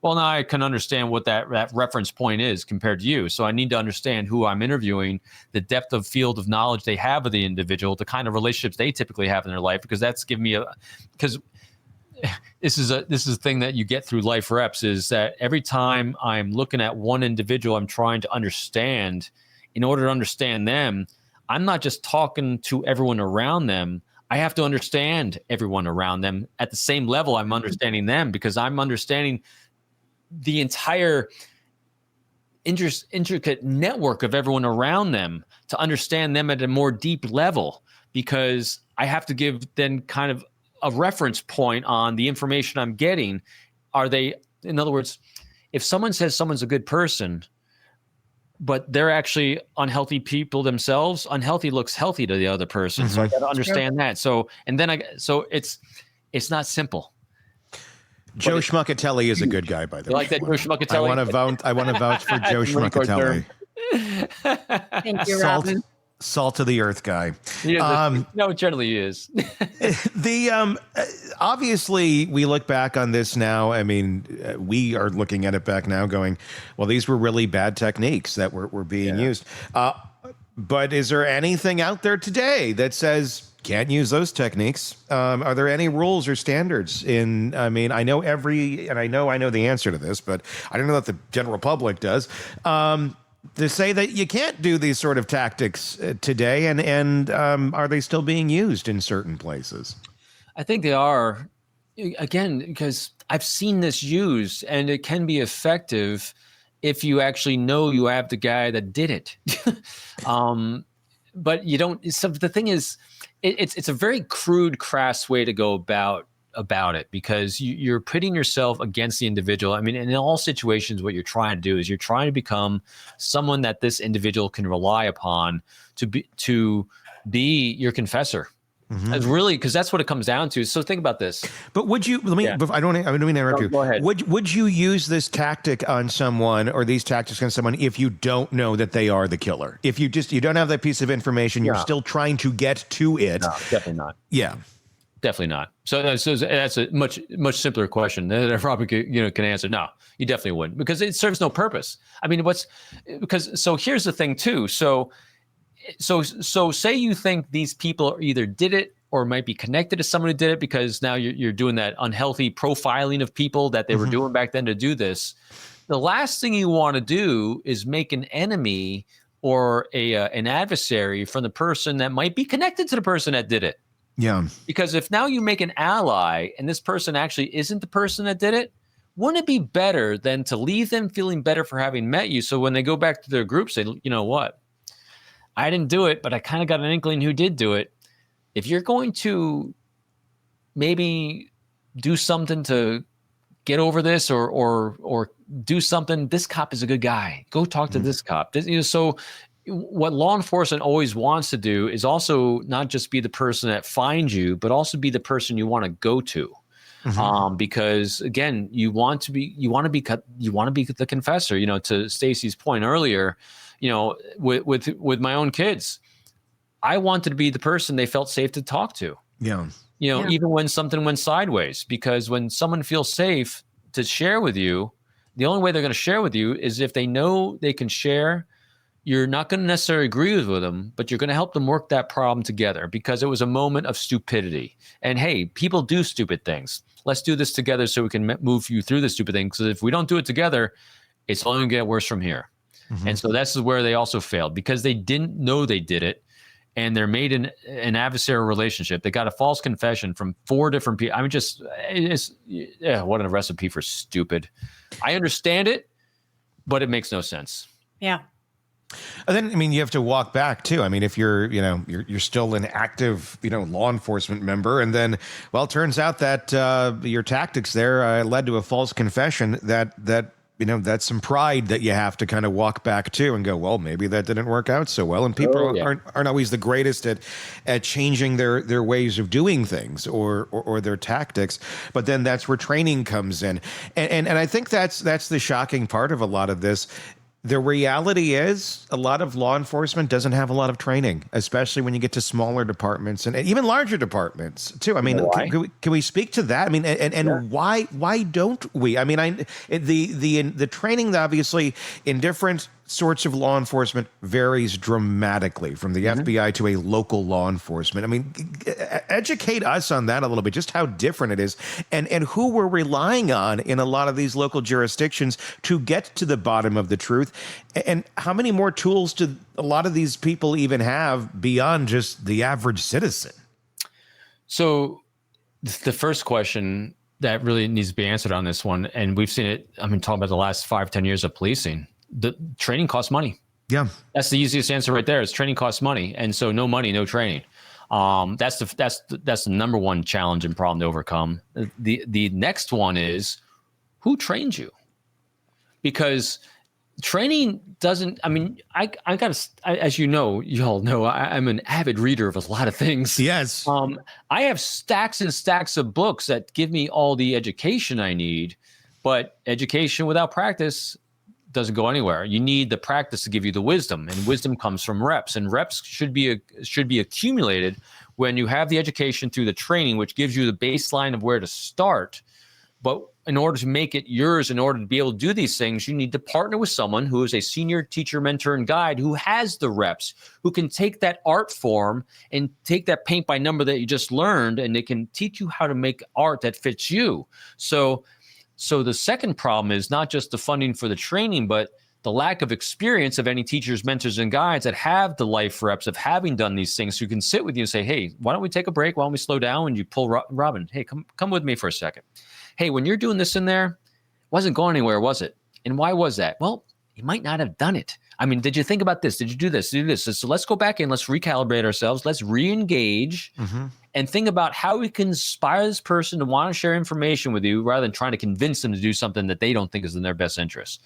Well, now I can understand what that reference point is compared to you. So I need to understand who I'm interviewing, the depth of field of knowledge they have of the individual, the kind of relationships they typically have in their life, because that's giving me because this is a thing that you get through life reps, is that every time I'm looking at one individual, I'm trying to understand. In order to understand them, I'm not just talking to everyone around them. I have to understand everyone around them at the same level I'm understanding them, because I'm understanding the entire intricate network of everyone around them to understand them at a more deep level, because I have to give then kind of a reference point on the information I'm getting. Are they, in other words, if someone says someone's a good person, but they're actually unhealthy people themselves, unhealthy looks healthy to the other person. So I got to understand that. So it's not simple. Joe Schmuckatelli is a good guy, by the way. Like that, Joe Schmuckatelli? I want to vouch for Joe Schmuckatelli. Thank you, Robin. Salt of the earth guy. No, it generally is. Obviously, we look back on this now. I mean, we are looking at it back now going, well, these were really bad techniques that were being used. But is there anything out there today that says can't use those techniques? Are there any rules or standards I know I know the answer to this, but I don't know that the general public does. To say that you can't do these sort of tactics today, and are they still being used in certain places? I think they are, again, because I've seen this used, and it can be effective if you actually know you have the guy that did it. But you don't. So the thing is, it's a very crude, crass way to go about it, because you're pitting yourself against the individual. I mean, in all situations, what you're trying to do is you're trying to become someone that this individual can rely upon to be your confessor. Mm-hmm. Really, because that's what it comes down to. So think about this. But would you? I don't mean to interrupt you. Go ahead. Would you use this tactic on someone, or these tactics on someone, if you don't know that they are the killer? If you don't have that piece of information, you're still trying to get to it. No, definitely not. Yeah. Definitely not. So that's a much simpler question that Robin can answer. No, you definitely wouldn't, because it serves no purpose. I mean, so here's the thing too. So say you think these people either did it or might be connected to someone who did it, because now you're doing that unhealthy profiling of people that they were doing back then to do this. The last thing you want to do is make an enemy or an adversary from the person that might be connected to the person that did it. Yeah. Because if now you make an ally and this person actually isn't the person that did it, wouldn't it be better than to leave them feeling better for having met you? So when they go back to their group, say, you know what? I didn't do it, but I kind of got an inkling who did do it. If you're going to maybe do something to get over this or do something, this cop is a good guy. Go talk to this cop. So what law enforcement always wants to do is also not just be the person that finds you, but also be the person you want to go to. Because again, you want to be the confessor. To Stacey's point earlier, with my own kids, I wanted to be the person they felt safe to talk to. Yeah. Even when something went sideways, because when someone feels safe to share with you, the only way they're going to share with you is if they know they can share. You're not going to necessarily agree with them, but you're going to help them work that problem together, because it was a moment of stupidity. And hey, people do stupid things. Let's do this together so we can move you through the stupid thing. Because if we don't do it together, it's only going to get worse from here. And so that's where they also failed, because they didn't know they did it. And they're made an adversarial relationship. They got a false confession from 4 different people. I mean, what a recipe for stupid. I understand it, but it makes no sense. Yeah. And then, I mean, you have to walk back too. I mean, if you're still an active, law enforcement member, and then, well, it turns out that your tactics there led to a false confession. That's some pride that you have to kind of walk back to and go, well, maybe that didn't work out so well. And people aren't always the greatest at changing their ways of doing things or their tactics. But then that's where training comes in, and I think that's the shocking part of a lot of this. The reality is a lot of law enforcement doesn't have a lot of training, especially when you get to smaller departments and even larger departments too. I mean, can we speak to that? I mean, and why don't we? I mean, the training obviously in different sorts of law enforcement varies dramatically from the FBI to a local law enforcement. I mean, educate us on that a little bit, just how different it is and who we're relying on in a lot of these local jurisdictions to get to the bottom of the truth. And how many more tools do a lot of these people even have beyond just the average citizen? So the first question that really needs to be answered on this one, and we've seen it, I mean, talking about the last 5-10 years of policing, the training costs money. Yeah. That's the easiest answer right there. Is training costs money. And so no money, no training. That's the number one challenge and problem to overcome. The next one is who trained you? Because training doesn't, I mean, I got to, as you all know, I'm an avid reader of a lot of things. Yes. I have stacks and stacks of books that give me all the education I need, but education without practice doesn't go anywhere. You need the practice to give you the wisdom, and wisdom comes from reps, and reps should be accumulated when you have the education through the training, which gives you the baseline of where to start. But in order to make it yours, in order to be able to do these things, you need to partner with someone who is a senior teacher, mentor, and guide who has the reps, who can take that art form and take that paint by number that you just learned, and they can teach you how to make art that fits you. So the second problem is not just the funding for the training, but the lack of experience of any teachers, mentors, and guides that have the life reps of having done these things, who can sit with you and say, hey, why don't we take a break? Why don't we slow down? And you pull Robin, hey, come with me for a second. Hey, when you're doing this in there, it wasn't going anywhere, was it? And why was that? Well, you might not have done it. I mean, did you think about this? Did you do this? Do this? So let's go back in. Let's recalibrate ourselves. Let's re-engage and think about how we can inspire this person to want to share information with you rather than trying to convince them to do something that they don't think is in their best interest.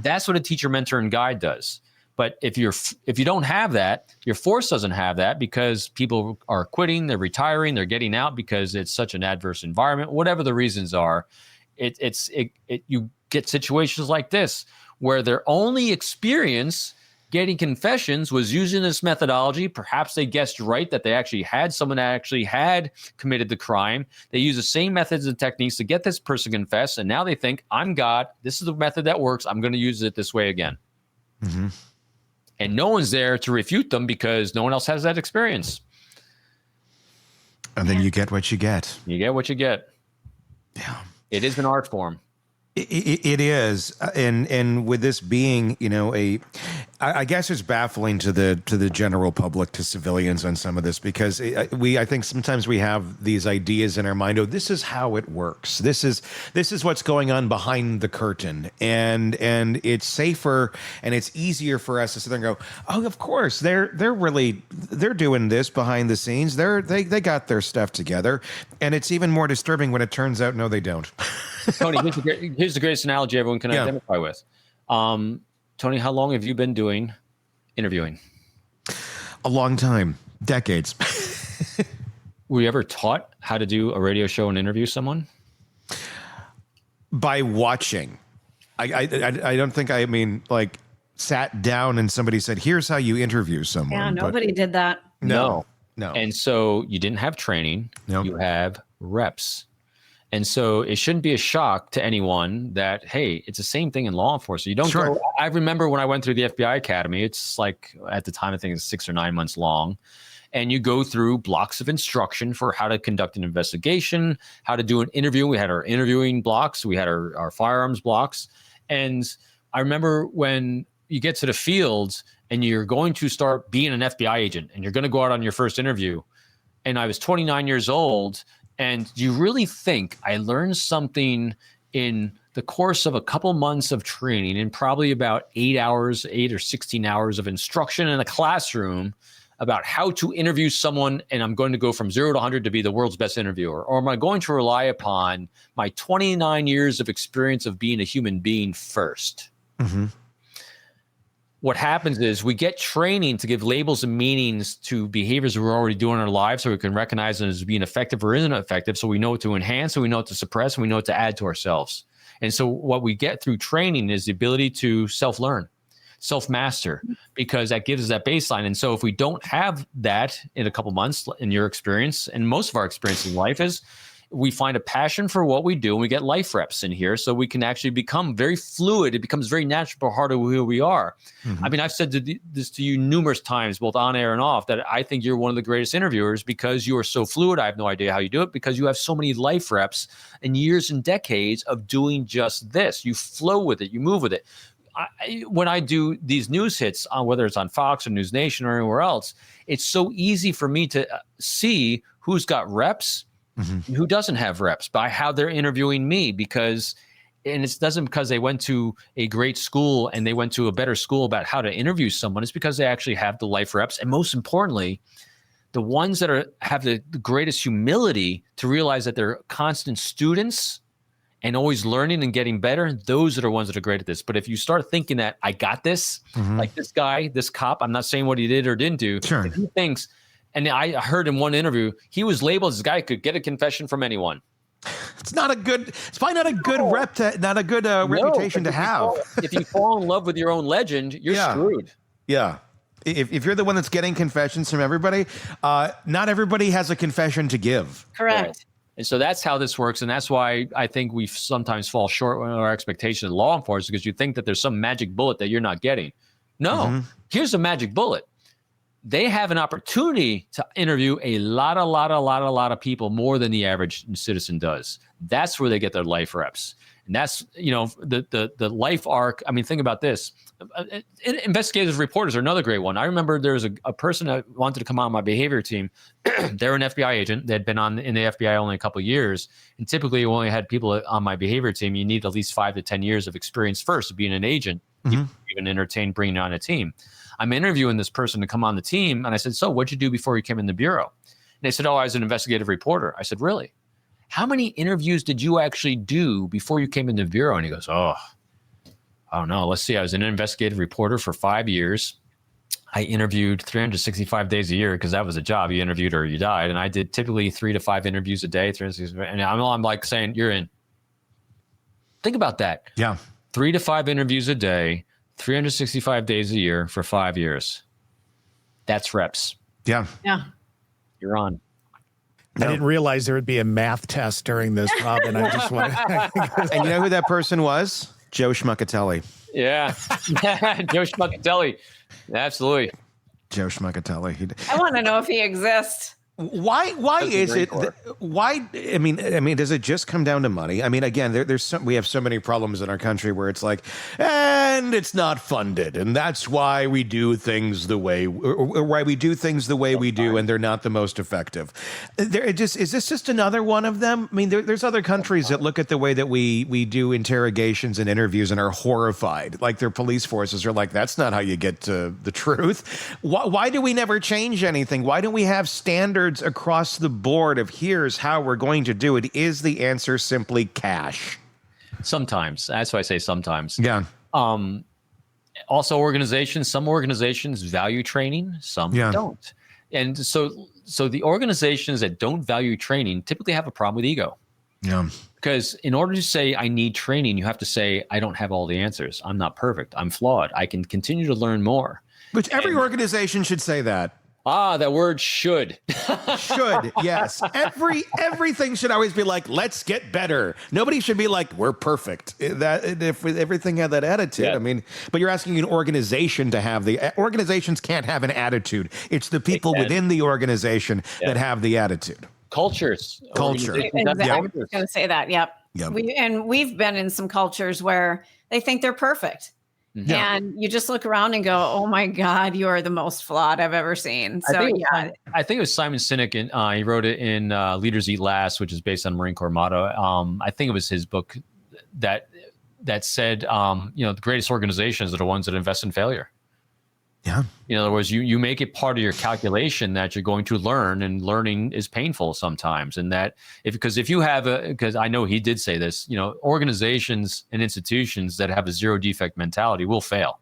That's what a teacher, mentor, and guide does. But if you don't have that, your force doesn't have that, because people are quitting, they're retiring, they're getting out because it's such an adverse environment. Whatever the reasons are, you get situations like this where their only experience getting confessions was using this methodology. Perhaps they guessed right that they actually had someone that actually had committed the crime. They use the same methods and techniques to get this person confessed, and now they think, I'm God, this is the method that works, I'm going to use it this way again. And no one's there to refute them because no one else has that experience. And then you get what you get. You get what you get. Yeah. It is an art form. It is, and with this being, I guess it's baffling to the general public, to civilians on some of this, because I think sometimes we have these ideas in our mind. Oh, this is how it works. This is what's going on behind the curtain, and it's safer and it's easier for us to sit there and go, oh, of course they're doing this behind the scenes. They got their stuff together, and it's even more disturbing when it turns out no, they don't. Tony, here's the greatest analogy everyone can identify with. Tony, how long have you been doing interviewing? A long time, decades. Were you ever taught how to do a radio show and interview someone? By watching. I don't think like sat down and somebody said, here's how you interview someone. Yeah, nobody did that. No. And so you didn't have training. No. You have reps. And so it shouldn't be a shock to anyone that, hey, it's the same thing in law enforcement. You don't go. I remember when I went through the FBI Academy, it's like, at the time, I think it's 6 or 9 months long. And you go through blocks of instruction for how to conduct an investigation, how to do an interview. We had our interviewing blocks. We had our firearms blocks. And I remember when you get to the field and you're going to start being an FBI agent and you're going to go out on your first interview. And I was 29 years old. And do you really think I learned something in the course of a couple months of training and probably about 8 or 16 hours of instruction in a classroom about how to interview someone, and I'm going to go from 0 to 100 to be the world's best interviewer? Or am I going to rely upon my 29 years of experience of being a human being first? Mm-hmm. What happens is we get training to give labels and meanings to behaviors we're already doing in our lives so we can recognize them as being effective or isn't effective, so we know what to enhance, so we know what to suppress, and we know what to add to ourselves. And so what we get through training is the ability to self-learn, self-master, because that gives us that baseline. And so if we don't have that in a couple months, in your experience, and most of our experience in life is, we find a passion for what we do, and we get life reps in here so we can actually become very fluid. It becomes very natural part of who we are. Mm-hmm. I mean, I've said this to you numerous times, both on air and off, that I think you're one of the greatest interviewers because you are so fluid. I have no idea how you do it, because you have so many life reps and years and decades of doing just this. You flow with it. You move with it. When I do these news hits, whether it's on Fox or News Nation or anywhere else, it's so easy for me to see who's got reps, mm-hmm. who doesn't have reps, by how they're interviewing me, and it doesn't because they went to a great school and they went to a better school about how to interview someone. It's because they actually have the life reps. And most importantly, the ones that have the greatest humility to realize that they're constant students and always learning and getting better, those are the ones that are great at this. But if you start thinking that I got this, mm-hmm. like this guy, this cop, I'm not saying what he did or didn't do, sure. He thinks, and I heard in one interview, he was labeled as a guy who could get a confession from anyone. It's probably not a good reputation to have. If you fall in love with your own legend, you're screwed. Yeah. If you're the one that's getting confessions from everybody, not everybody has a confession to give. Correct. Right. And so that's how this works. And that's why I think we sometimes fall short with our expectation of law enforcement, because you think that there's some magic bullet that you're not getting. No, mm-hmm. Here's a magic bullet. They have an opportunity to interview a lot of people, more than the average citizen does. That's where they get their life reps. And that's, the life arc. I mean, think about this. Investigative reporters are another great one. I remember there was a person that wanted to come on my behavior team. They're an FBI agent. They'd been in the FBI only a couple of years. And typically you only had people on my behavior team. You need at least 5 to 10 years of experience first of being an agent. Mm-hmm. You even entertain bringing on a team. I'm interviewing this person to come on the team. And I said, so what'd you do before you came in the bureau? And they said, I was an investigative reporter. I said, really? How many interviews did you actually do before you came in the bureau? And he goes, I don't know. Let's see. I was an investigative reporter for 5 years. I interviewed 365 days a year because that was a job. You interviewed or you died. And I did typically 3 to 5 interviews a day. And I'm like saying, you're in. Think about that. Yeah. 3 to 5 interviews a day, 365 days a year for 5 years. That's reps. Yeah. Yeah. You're on. I didn't realize there would be a math test during this, Robin. I just want to. And you know who that person was? Joe Schmuckatelli. Yeah. Joe Schmuckatelli. Absolutely. Joe Schmuckatelli. I want to know if he exists. Why is it? Why? I mean, does it just come down to money? I mean, again, we have so many problems in our country where it's like, and it's not funded, and that's why we do things the way, or why we do things the way we do, and they're not the most effective. Is this just another one of them? I mean, there's other countries that look at the way that we do interrogations and interviews and are horrified. Like their police forces are like, that's not how you get to the truth. Why do we never change anything? Why don't we have standards across the board of here's how we're going to do it? Is the answer simply cash? Sometimes. That's why I say sometimes. Yeah. Also some organizations value training, some don't. And so the organizations that don't value training typically have a problem with ego. Yeah. Because in order to say I need training, you have to say I don't have all the answers. I'm not perfect. I'm flawed. I can continue to learn more. Which every organization should say that. That word should. Should, yes. Everything should always be like, let's get better. Nobody should be like, we're perfect. If everything had that attitude, I mean, but you're asking an organization to have organizations can't have an attitude. It's the people within the organization that have the attitude. Culture. Exactly. I was going to say that. Yep. We've been in some cultures where they think they're perfect. Yeah. And you just look around and go, oh my God, you are the most flawed I've ever seen. So I think it was Simon Sinek, and he wrote it in Leaders Eat Last, which is based on Marine Corps motto. I think it was his book that that said, the greatest organizations are the ones that invest in failure. Yeah. In other words, you make it part of your calculation that you're going to learn, and learning is painful sometimes. And that because I know he did say this, organizations and institutions that have a zero defect mentality will fail.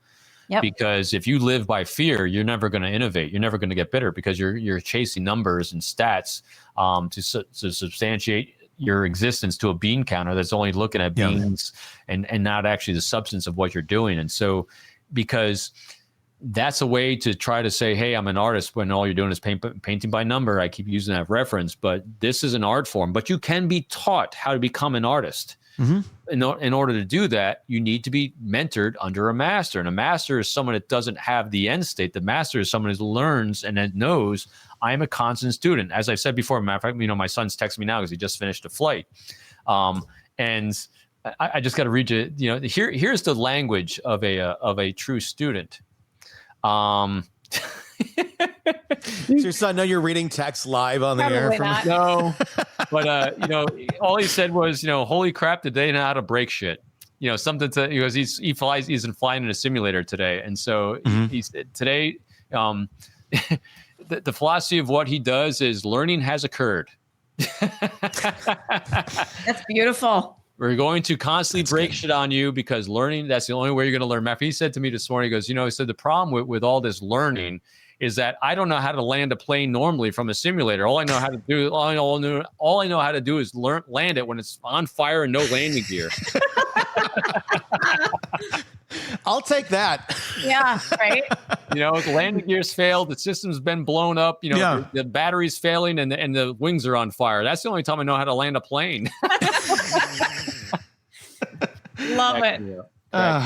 Yep. Because if you live by fear, you're never going to innovate. You're never going to get better because you're chasing numbers and stats to substantiate your existence to a bean counter that's only looking at beans and not actually the substance of what you're doing. And so because that's a way to try to say, hey, I'm an artist, when all you're doing is painting by number. I keep using that reference, but this is an art form. But you can be taught how to become an artist. Mm-hmm. In order to do that, you need to be mentored under a master. And a master is someone that doesn't have the end state. The master is someone who learns and then knows, I'm a constant student. As I've said before, matter of fact, my son's texting me now because he just finished a flight. And I just got to read you, here's the language of a true student. Does your son know you're reading text live on the air? No, but all he said was, holy crap, did they know how to break shit? Something to, because he's flying in a simulator today, and so he's today. The philosophy of what he does is learning has occurred. That's beautiful. We're going to constantly break shit on you because learning, that's the only way you're going to learn math. He said to me this morning, he goes, he said the problem with all this learning is that I don't know how to land a plane normally from a simulator. All I know how to do is land it when it's on fire and no landing gear. I'll take that. Yeah, right. The landing gear's failed. The system's been blown up. The battery's failing and the wings are on fire. That's the only time I know how to land a plane. Love it. But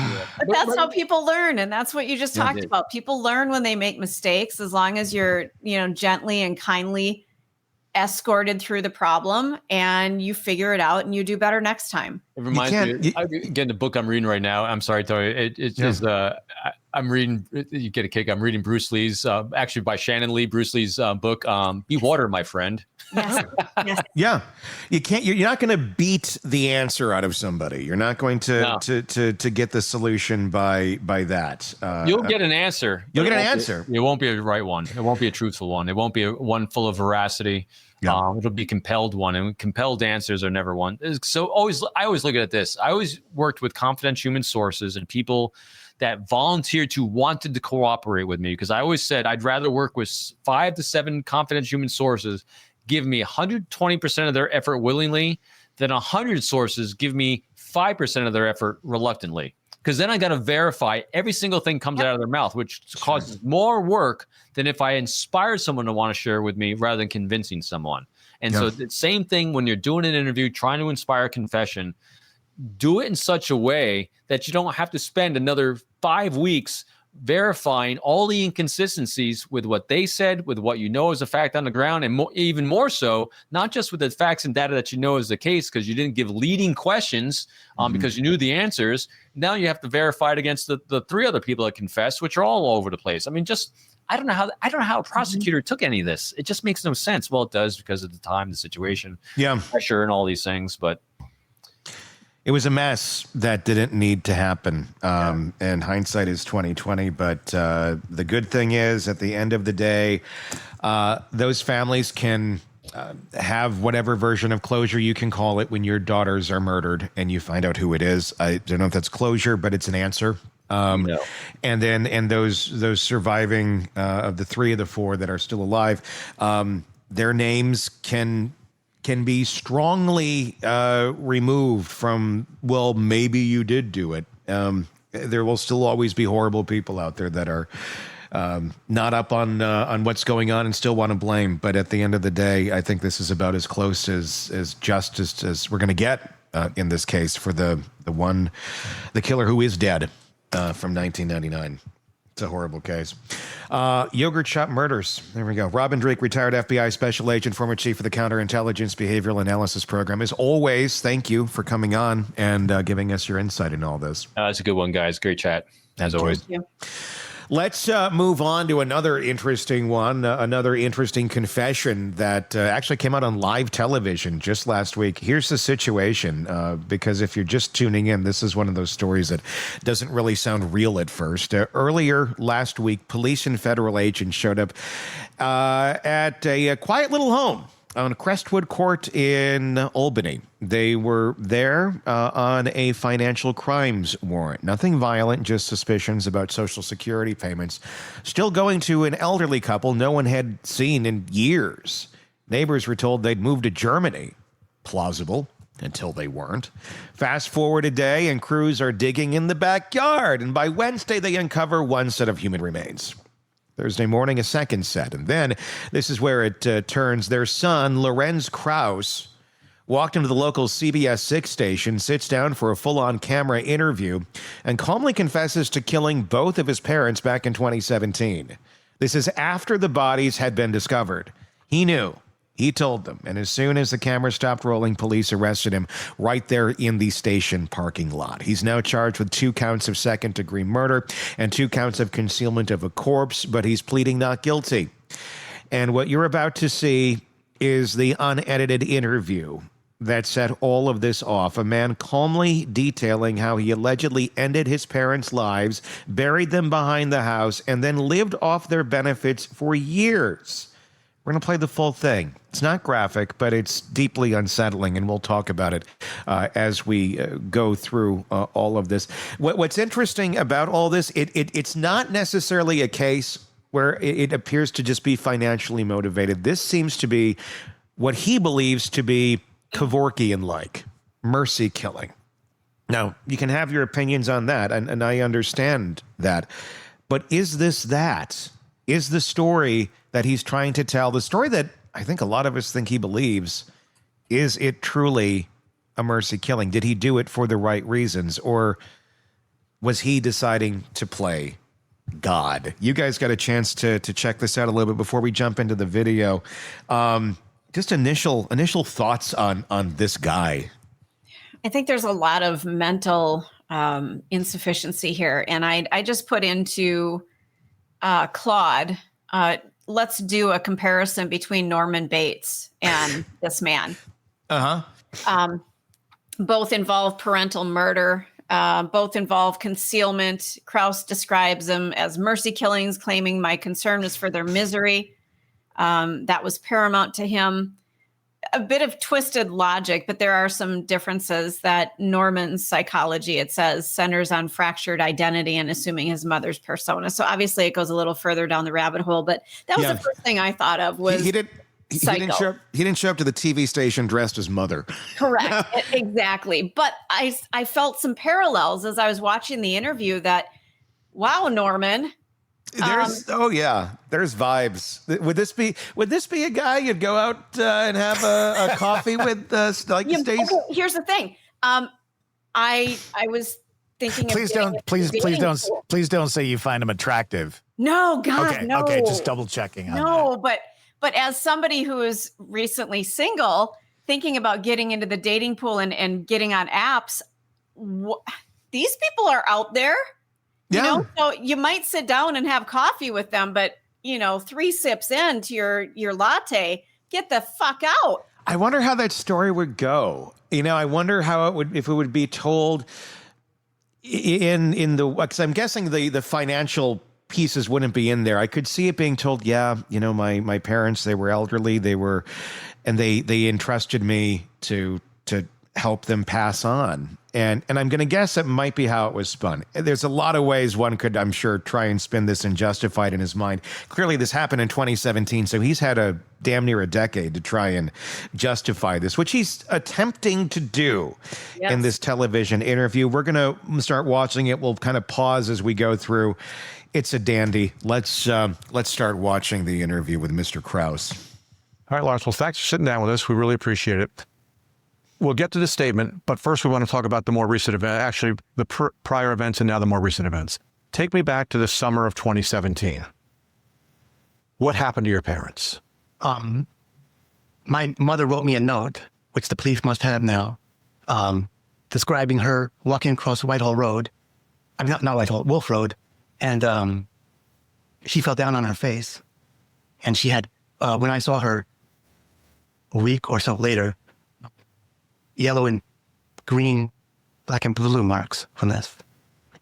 that's how people learn. And that's what you just talked about. People learn when they make mistakes, as long as you're, gently and kindly escorted through the problem and you figure it out and you do better next time. It reminds me, again, the book I'm reading right now. I'm sorry, Tori. I'm reading, you get a kick. I'm reading Bruce Lee's, actually by Shannon Lee, Bruce Lee's book, Be Water, My Friend. Yes. Yes. Yeah. You're not going to beat the answer out of somebody. You're not going to get the solution by that. You'll get an answer. You'll get an answer. It won't be a right one. It won't be a truthful one. It won't be one full of veracity. Yeah. It'll be compelled one, and compelled answers are never one. So I always look at this. I always worked with confidential human sources and people that volunteered to wanted to cooperate with me, because I always said I'd rather work with 5 to 7 confidential human sources give me 120% of their effort willingly than 100 sources give me 5% of their effort reluctantly. Because then I got to verify every single thing comes out of their mouth, which causes more work than if I inspired someone to want to share with me rather than convincing someone. And so the same thing when you're doing an interview, trying to inspire confession, do it in such a way that you don't have to spend another 5 weeks verifying all the inconsistencies with what they said, with what you know is a fact on the ground, and even more so, not just with the facts and data that you know is the case because you didn't give leading questions because you knew the answers. Now you have to verify it against the 3 other people that confessed, which are all over the place. I mean, I don't know how a prosecutor took any of this. It just makes no sense. Well, it does because of the time, the situation, pressure, and all these things, but. It was a mess that didn't need to happen. And hindsight is 20/20. But the good thing is, at the end of the day, those families can have whatever version of closure you can call it when your daughters are murdered and you find out who it is. I don't know if that's closure, but it's an answer. And then those surviving of the 3 of the 4 that are still alive, their names can be strongly removed from, well, maybe you did do it. There will still always be horrible people out there that are not up on what's going on and still want to blame. But at the end of the day, I think this is about as close as justice as we're going to get in this case for the killer who is dead from 1999. It's a horrible case. Yogurt Shop Murders. There we go. Robin Drake, retired FBI special agent, former chief of the Counterintelligence Behavioral Analysis Program. As always, thank you for coming on and giving us your insight in all this. It's a good one, guys. Great chat, as always. Thank you. Let's move on to another interesting one, another interesting confession that actually came out on live television just last week. Here's the situation, because if you're just tuning in, this is one of those stories that doesn't really sound real at first. Earlier last week, police and federal agents showed up at a quiet little home on Crestwood Court in Albany. They were there on a financial crimes warrant. Nothing violent, just suspicions about Social Security payments. Still going to an elderly couple no one had seen in years. Neighbors were told they'd moved to Germany. Plausible, until they weren't. Fast forward a day, and crews are digging in the backyard, and by Wednesday they uncover one set of human remains. Thursday morning, a second set. And then, this is where it turns, their son, Lorenz Kraus, walked into the local CBS 6 station, sits down for a full-on camera interview, and calmly confesses to killing both of his parents back in 2017. This is after the bodies had been discovered. He knew. He told them, and as soon as the camera stopped rolling, police arrested him right there in the station parking lot. He's now charged with 2 counts of second-degree murder and 2 counts of concealment of a corpse, but he's pleading not guilty. And what you're about to see is the unedited interview that set all of this off. A man calmly detailing how he allegedly ended his parents' lives, buried them behind the house, and then lived off their benefits for years. We're going to play the full thing. It's not graphic, but it's deeply unsettling, and we'll talk about it as we go through all of this. What's interesting about all this, it's not necessarily a case where it appears to just be financially motivated. This seems to be what he believes to be Kevorkian-like, mercy killing. Now, you can have your opinions on that, and I understand that. But is this that? Is the story that he's trying to tell, the story that I think a lot of us think he believes, is it truly a mercy killing? Did he do it for the right reasons? Or was he deciding to play God? You guys got a chance to check this out a little bit before we jump into the video. Just initial thoughts on this guy. I think there's a lot of mental insufficiency here. And I just put into Claude, let's do a comparison between Norman Bates and this man. Both involve parental murder. Both involve concealment. Kraus describes them as mercy killings, claiming my concern was for their misery. That was paramount to him. A bit of twisted logic, but there are some differences that Norman's psychology, it says, centers on fractured identity and assuming his mother's persona. So obviously it goes a little further down the rabbit hole, but that was the first thing I thought of was he didn't show up to the TV station dressed as mother. Correct. Exactly. But I felt some parallels as I was watching the interview that, wow, Norman. There's there's vibes. Would this be a guy you'd go out and have a coffee with? Here's the thing. I was thinking. Please don't say you find him attractive. No, God, okay, no. Okay, just double checking on that. But as somebody who is recently single, thinking about getting into the dating pool and getting on apps, these people are out there. You know, so you might sit down and have coffee with them, but 3 sips into your latte, get the fuck out. I wonder how that story would go. I wonder how if it would be told in the, because I'm guessing the financial pieces wouldn't be in there. I could see it being told, my parents, they were elderly, and they entrusted me to help them pass on. And I'm going to guess it might be how it was spun. There's a lot of ways one could, I'm sure, try and spin this and justify it in his mind. Clearly, this happened in 2017, so he's had a damn near a decade to try and justify this, which he's attempting to do in this television interview. We're going to start watching it. We'll kind of pause as we go through. It's a dandy. Let's start watching the interview with Mr. Kraus. All right, Lars. Well, thanks for sitting down with us. We really appreciate it. We'll get to the statement, but first we want to talk about the more recent event, actually the prior events and now the more recent events. Take me back to the summer of 2017. What happened to your parents? My mother wrote me a note, which the police must have now, describing her walking across Whitehall Road. I mean, not Whitehall, Wolf Road, and she fell down on her face, and she had, when I saw her a week or so later, yellow and green, black and blue marks from this.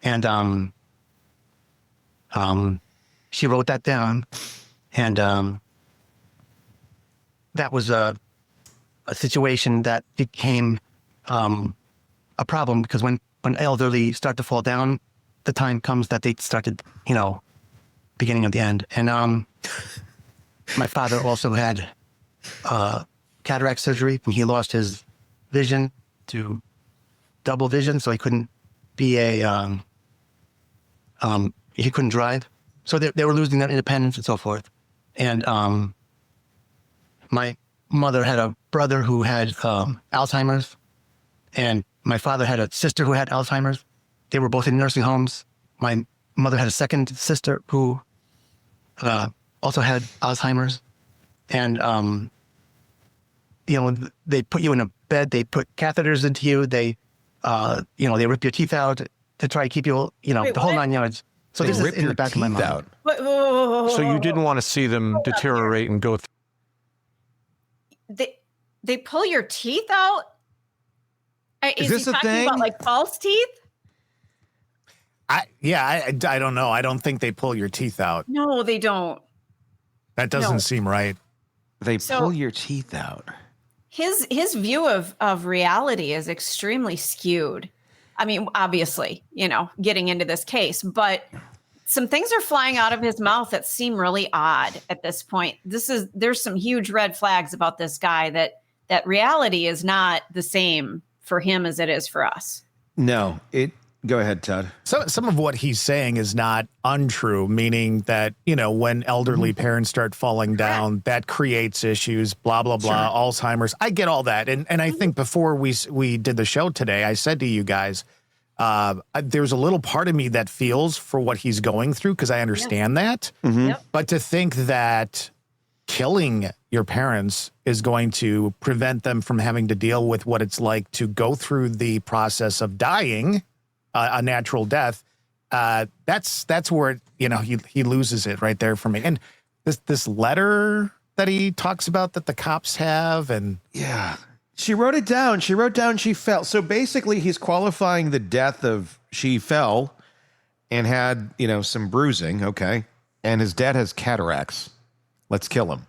And she wrote that down, and that was a situation that became a problem, because when elderly start to fall down, the time comes that they started, beginning of the end. And my father also had cataract surgery, and he lost his vision to double vision, so he couldn't be he couldn't drive. So they were losing their independence and so forth. And my mother had a brother who had Alzheimer's, and my father had a sister who had Alzheimer's. They were both in nursing homes. My mother had a second sister who also had Alzheimer's. And, they put you in a bed, they put catheters into you, they rip your teeth out to try to keep you, Wait, the whole what? 9 yards. So They this is rip in your the back of my teeth mind. out. So you didn't want to see them deteriorate and go through. They pull your teeth out? Is this he a talking thing? about like false teeth? I don't know. I don't think they pull your teeth out. No, they don't. That doesn't seem right. They So- pull your teeth out. His view of reality is extremely skewed. I mean, obviously, getting into this case, but some things are flying out of his mouth that seem really odd at this point. There's some huge red flags about this guy that reality is not the same for him as it is for us. No, go ahead, Todd. So some of what he's saying is not untrue, meaning that, when elderly parents start falling down, that creates issues, blah, blah, blah, Alzheimer's. I get all that. And I think before we did the show today, I said to you guys, there's a little part of me that feels for what he's going through, because I understand that. Yep. But to think that killing your parents is going to prevent them from having to deal with what it's like to go through the process of dying, a natural death, that's where he loses it right there for me. And this letter that he talks about that the cops have, and Yeah. She wrote it down. She wrote down she fell. So basically he's qualifying the death of she fell and had, some bruising. Okay. And his dad has cataracts. Let's kill him.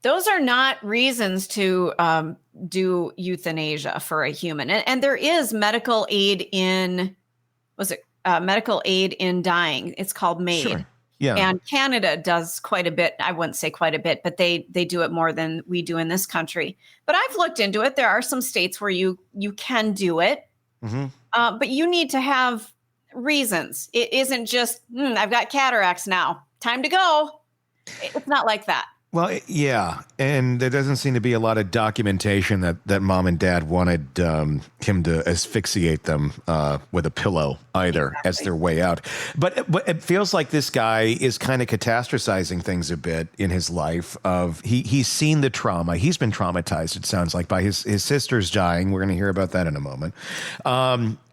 Those are not reasons to do euthanasia for a human. And there is medical aid in dying. It's called MAID. Sure. Yeah. And Canada does quite a bit. I wouldn't say quite a bit, but they do it more than we do in this country. But I've looked into it. There are some states where you can do it, but you need to have reasons. It isn't just, I've got cataracts now, time to go. It's not like that. Well, yeah, and there doesn't seem to be a lot of documentation that mom and dad wanted him to asphyxiate them with a pillow either as their way out. But it feels like this guy is kind of catastrophizing things a bit in his life. He's seen the trauma. He's been traumatized, it sounds like, by his sister's dying. We're going to hear about that in a moment.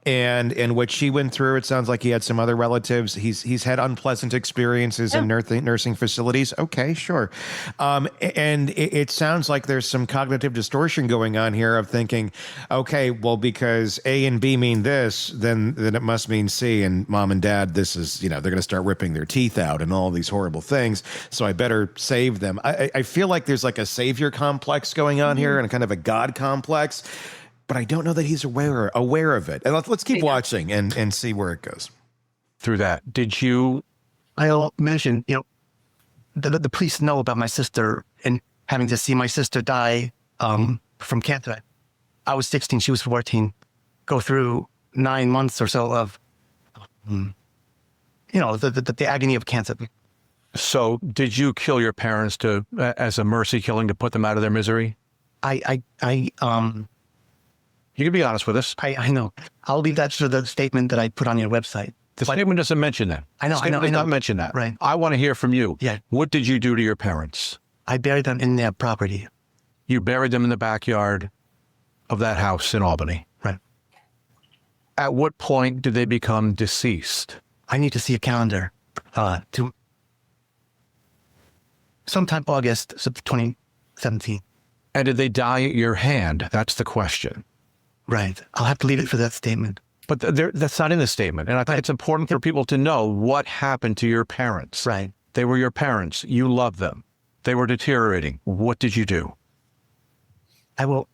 And what she went through, it sounds like he had some other relatives. He's had unpleasant experiences in nursing facilities. Okay, sure. And it sounds like there's some cognitive distortion going on here of thinking, okay, well, because A and B mean this, then it must mean C. And mom and dad, this is, they're going to start ripping their teeth out and all these horrible things. So I better save them. I feel like there's like a savior complex going on here and kind of a God complex. But I don't know that he's aware of it. And let's keep watching and see where it goes. Through that, did you? I'll mention, the police know about my sister and having to see my sister die from cancer. I was 16, she was 14. Go through 9 months or so of, the agony of cancer. So did you kill your parents as a mercy killing to put them out of their misery? You can be honest with us. I know. I'll leave that to the statement that I put on your website. The statement doesn't mention that. I know. The statement does not mention that. Right. I want to hear from you. Yeah. What did you do to your parents? I buried them in their property. You buried them in the backyard of that house in Albany. Right. At what point did they become deceased? I need to see a calendar to sometime August of 2017. And did they dye your hand? That's the question. Right. I'll have to leave it for that statement. But that's not in the statement. And I think it's important for people to know what happened to your parents. Right. They were your parents. You loved them. They were deteriorating. What did you do? I will.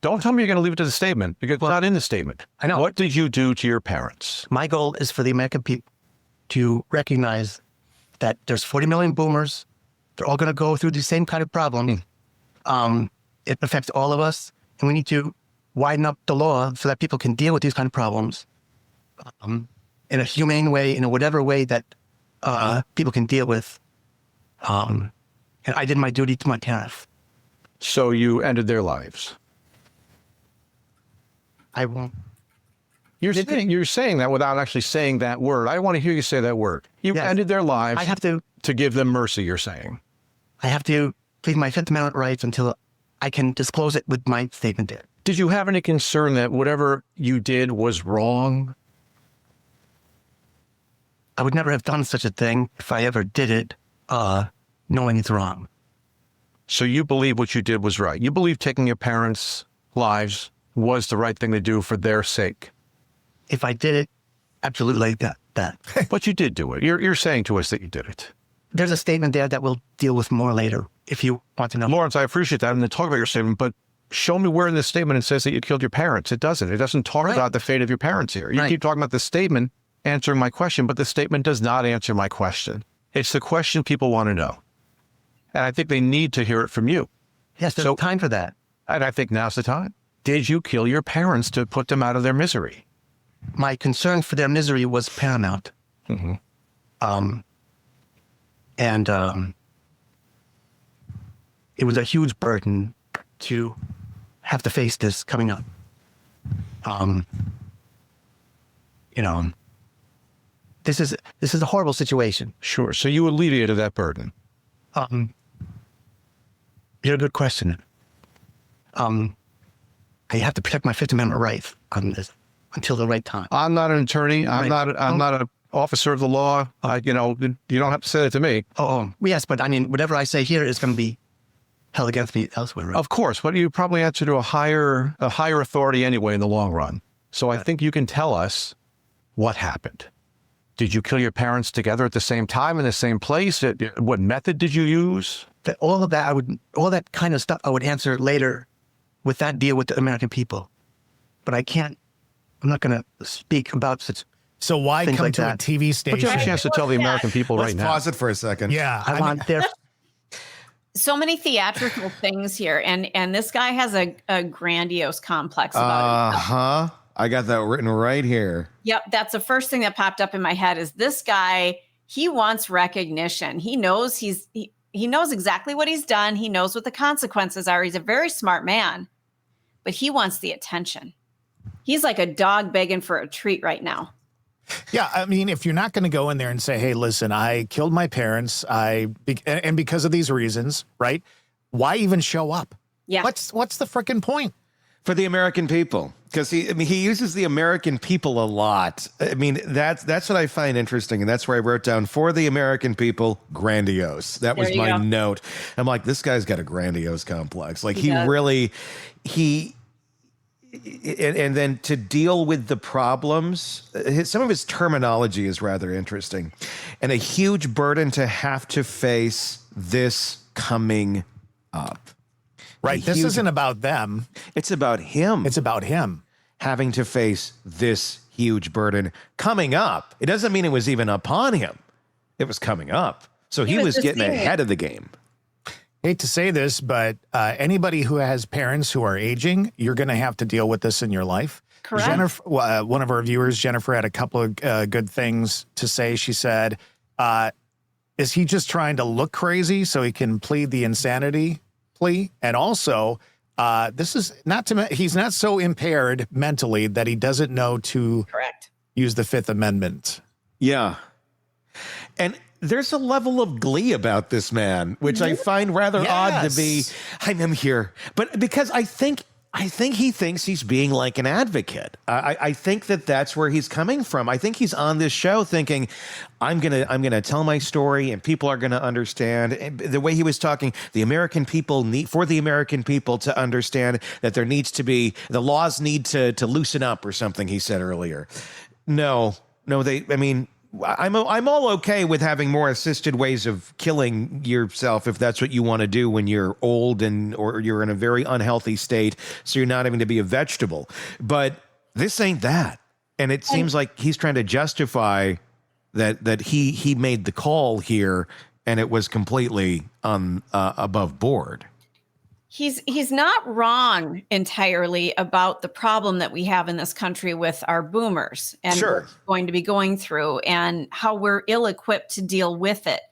Don't tell me you're going to leave it to the statement because it's not in the statement. I know. What did you do to your parents? My goal is for the American people to recognize that there's 40 million boomers. They're all going to go through the same kind of problem. It affects all of us, and we need to widen up the law so that people can deal with these kind of problems in a humane way, in a whatever way that people can deal with. And I did my duty to my parents. So you ended their lives. I won't. You're saying that without actually saying that word. I want to hear you say that word. You ended their lives. I have to give them mercy, you're saying. I have to plead my Fifth Amendment rights until I can disclose it with my statement there. Did you have any concern that whatever you did was wrong? I would never have done such a thing if I ever did it, knowing it's wrong. So you believe what you did was right. You believe taking your parents' lives was the right thing to do for their sake. If I did it, absolutely that. But you did do it. You're saying to us that you did it. There's a statement there that we'll deal with more later, if you want to know. Lawrence, I appreciate that. And then talk about your statement, but show me where in this statement it says that you killed your parents. It doesn't. It doesn't talk about the fate of your parents here. You keep talking about the statement answering my question, but the statement does not answer my question. It's the question people want to know. And I think they need to hear it from you. Yes, there's time for that. And I think now's the time. Did you kill your parents to put them out of their misery? My concern for their misery was paramount. Mm-hmm. It was a huge burden to have to face this coming up. This is a horrible situation. Sure. So you alleviated that burden. You're a good question. I have to protect my Fifth Amendment rights on this until the right time. I'm not an attorney. I'm not an officer of the law. You don't have to say that to me. Yes, but I mean, whatever I say here is going to be held against me elsewhere, right? Of course, but you probably answer to a higher authority anyway in the long run. So I think you can tell us what happened. Did you kill your parents together at the same time in the same place? What method did you use? All that kind of stuff I would answer later with that deal with the American people. But I'm not going to speak about such. So why come like to that. a TV station? But you have a chance to tell the American people Let's right now. pause it for a second. Yeah. I want their. So many theatrical things here, and this guy has a grandiose complex about himself. I got that written right here. Yep, that's the first thing that popped up in my head is this guy, he wants recognition. He knows he knows exactly what he's done. He knows what the consequences are. He's a very smart man, but he wants the attention. He's like a dog begging for a treat right now. Yeah, I mean, if you're not going to go in there and say, hey, listen, I killed my parents, and because of these reasons, right? Why even show up? Yeah. What's the frickin' point? For the American people, because he uses the American people a lot. I mean, that's what I find interesting, and that's where I wrote down for the American people, grandiose. That was my note. I'm like, this guy's got a grandiose complex. Like he really, and then to deal with the problems, some of his terminology is rather interesting, and a huge burden to have to face this coming up. Right. This isn't about them. It's about him. It's about him having to face this huge burden coming up. It doesn't mean it was even upon him. It was coming up. So he was getting ahead of the game. Hate to say this, but anybody who has parents who are aging, you're going to have to deal with this in your life. Correct. Jennifer, one of our viewers, Jennifer, had a couple of good things to say. She said, is he just trying to look crazy so he can plead the insanity plea? And also, this is he's not so impaired mentally that he doesn't know to use the Fifth Amendment. Yeah. And there's a level of glee about this man, which I find rather odd to be, I'm here. But because I think I think he thinks he's being like an advocate. I think that's where he's coming from. I think he's on this show thinking, I'm gonna tell my story and people are gonna understand. And the way he was talking, the American people for the American people to understand that there needs to be, the laws need to loosen up or something. He said earlier. No. I'm all okay with having more assisted ways of killing yourself if that's what you want to do when you're old or you're in a very unhealthy state, so you're not having to be a vegetable. But this ain't that. And it seems like he's trying to justify that he made the call here and it was completely above board. He's not wrong entirely about the problem that we have in this country with our boomers and Sure. what's going to be going through and how we're ill-equipped to deal with it.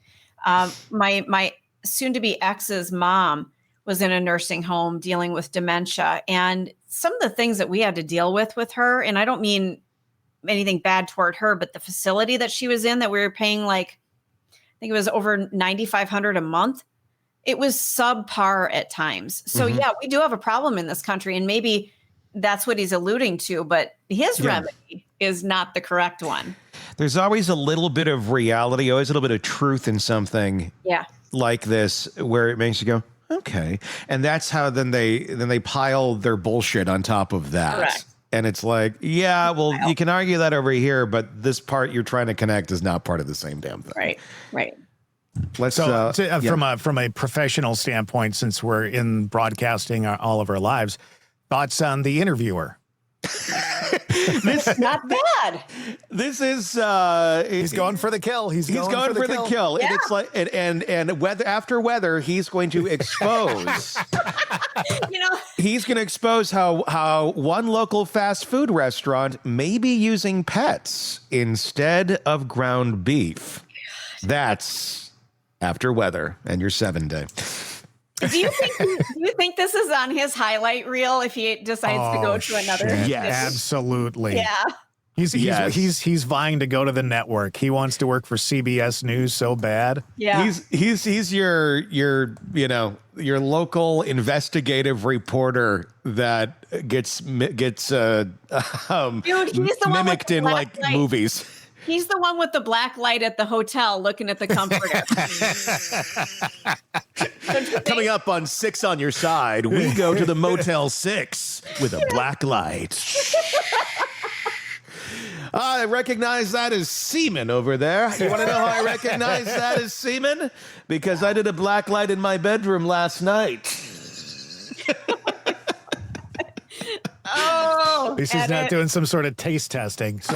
My soon-to-be ex's mom was in a nursing home dealing with dementia, and some of the things that we had to deal with her, and I don't mean anything bad toward her, but the facility that she was in that we were paying I think it was over $9,500 a month. It was subpar at times. So yeah, we do have a problem in this country, and maybe that's what he's alluding to, but his remedy is not the correct one. There's always a little bit of reality, always a little bit of truth in something like this, where it makes you go, okay. And that's how then they pile their bullshit on top of that. Correct. And it's like, yeah, well, you can argue that over here, but this part you're trying to connect is not part of the same damn thing. Right. Let's from a professional standpoint, since we're in broadcasting all of our lives, thoughts on The Interviewer? Not bad. This is He's going for the kill. He's going for the kill. And it's like and weather after weather, he's going to expose. He's going to expose how one local fast food restaurant may be using pets instead of ground beef. That's after weather and your 7 day. Do you think this is on his highlight reel if he decides to go to another? Yes, absolutely. Yeah. He's vying to go to the network. He wants to work for CBS News so bad. Yeah. He's your local investigative reporter that gets Dude, he's the one mimicked in like light. movies. He's the one with the black light at the hotel looking at the comforter. Coming up on 6 on Your Side, we go to the Motel 6 with a black light. I recognize that as semen over there. You want to know how I recognize that as semen? Because I did a black light in my bedroom last night. At least he's not doing some sort of taste testing. So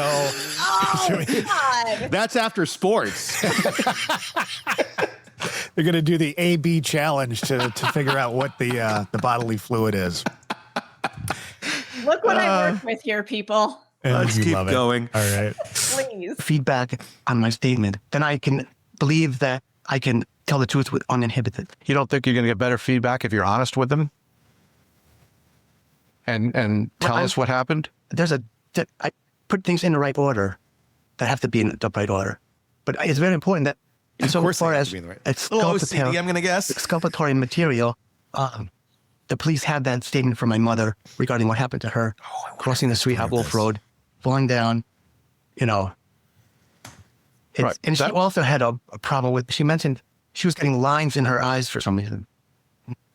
God. That's after sports. They're going to do the A/B challenge to figure out what the bodily fluid is. Look what I work with here, people. Let's keep going. All right. Please. Feedback on my statement, then I can believe that I can tell the truth with uninhibited. You don't think you're going to get better feedback if you're honest with them? And tell us what happened? I put things in the right order that have to be in the right order. But it's very important that so far as OCD, I'm going to guess. exculpatory material, the police had that statement from my mother regarding what happened to her crossing the street at Wolf Road, falling down, Right. And she also had a problem with, she mentioned she was getting lines in her eyes for some reason.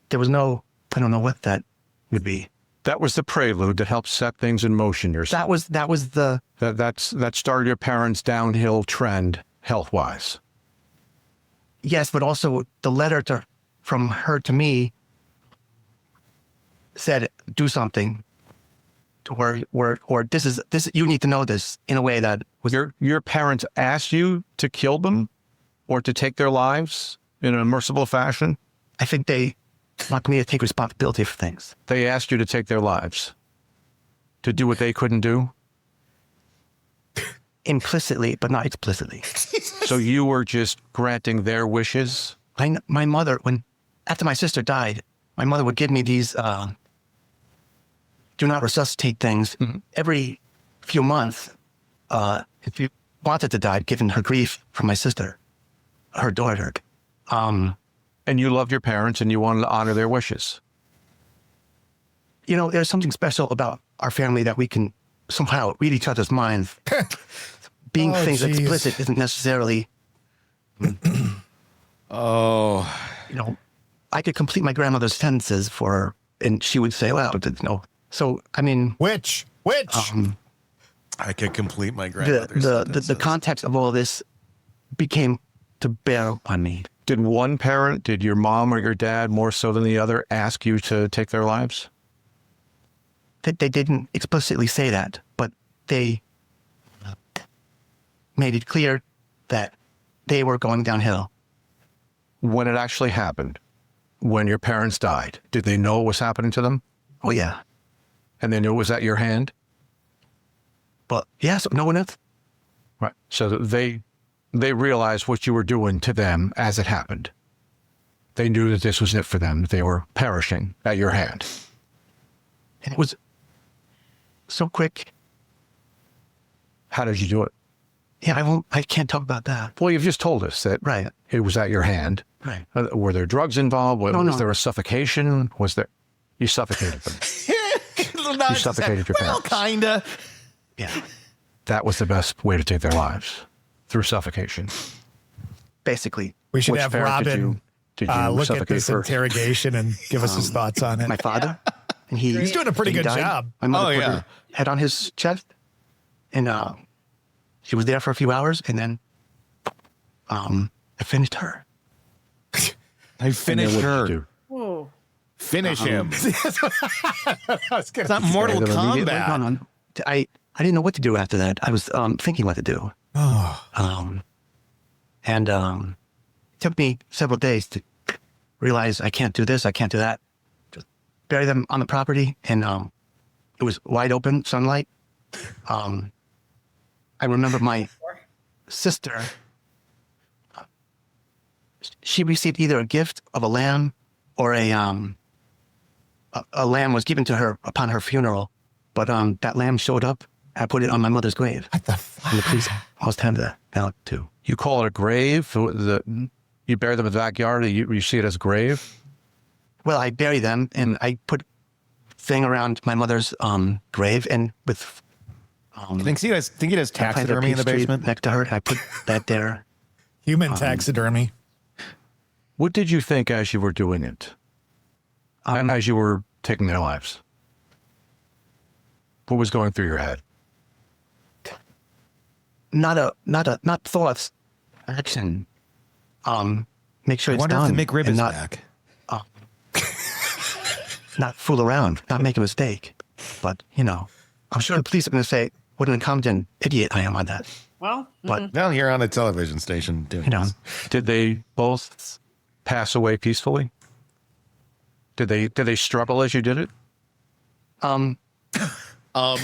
There was no, I don't know what that would be. That was the prelude that helped set things in motion. That was the that started your parents' downhill trend health-wise. Yes, but also the letter from her to me said, "Do something." To or this is you need to know this in a way that was Your parents asked you to kill them, or to take their lives in a merciful fashion. I think they want me to take responsibility for things. They asked you to take their lives, to do what they couldn't do. Implicitly, but not explicitly. So you were just granting their wishes? My mother, after my sister died, my mother would give me these do not resuscitate things every few months. If you wanted to die, given her grief for my sister, her daughter. And you loved your parents and you wanted to honor their wishes. there's something special about our family that we can somehow read each other's minds. Being Oh, things geez. explicit isn't necessarily. I could complete my grandmother's sentences for her, and she would say, "Well, So I mean, Which? I could complete my the grandmother's the sentences. context of all this became to bear on me. Did one parent, did your mom or your dad more so than the other, ask you to take their lives? They didn't explicitly say that, but they made it clear that they were going downhill. When it actually happened, when your parents died, did they know what was happening to them? Oh yeah, And they knew it was at your hand? but yeah, so no one else. Right. So that they realized what you were doing to them as it happened. They knew that this was it for them, that they were perishing at your hand. And it was so quick. How did you do it? Yeah, I can't talk about that. Well, you've just told us that Right. it was at your hand. Right. Were there drugs involved? Was No. there a suffocation? You suffocated them? You suffocated your Well, parents. kinda. Yeah. That was the best way to take their lives, through suffocation. Basically, We should Which have parent Robin did you look at suffocate this first? interrogation and give us his thoughts on it. my father, and he's doing a pretty he good died. job. My mother Oh, put yeah. her head on his chest, and she was there for a few hours, and then I finished her. I finished her. Do? Whoa. Finish him. That's good. It's not Mortal No, Kombat. no. I didn't know what to do after that. I was thinking what to do. And it took me several days to realize I can't do this, I can't do that. Just bury them on the property, and it was wide open sunlight. I remember my sister. She received either a gift of a lamb or a lamb was given to her upon her funeral, but that lamb showed up. I put it on my mother's grave. What the fuck? And the police almost had that out too. You call it a grave? You bury them in the backyard? You see it as a grave? Well, I bury them, and I put thing around my mother's grave, and with Think he does I planted a taxidermy in the peach tree basement? next to her. I put that there. Human taxidermy. What did you think as you were doing it? As you were taking their lives? What was going through your head? Not thoughts, action. Make sure I it's wonder done. if the McRib and is not, back. not fool around, not make a mistake. But I'm sure the police are going to say, "What an incompetent idiot I am on that." Well, But Well, you're on a television station doing this. Did they both pass away peacefully? Did they struggle as you did it? I A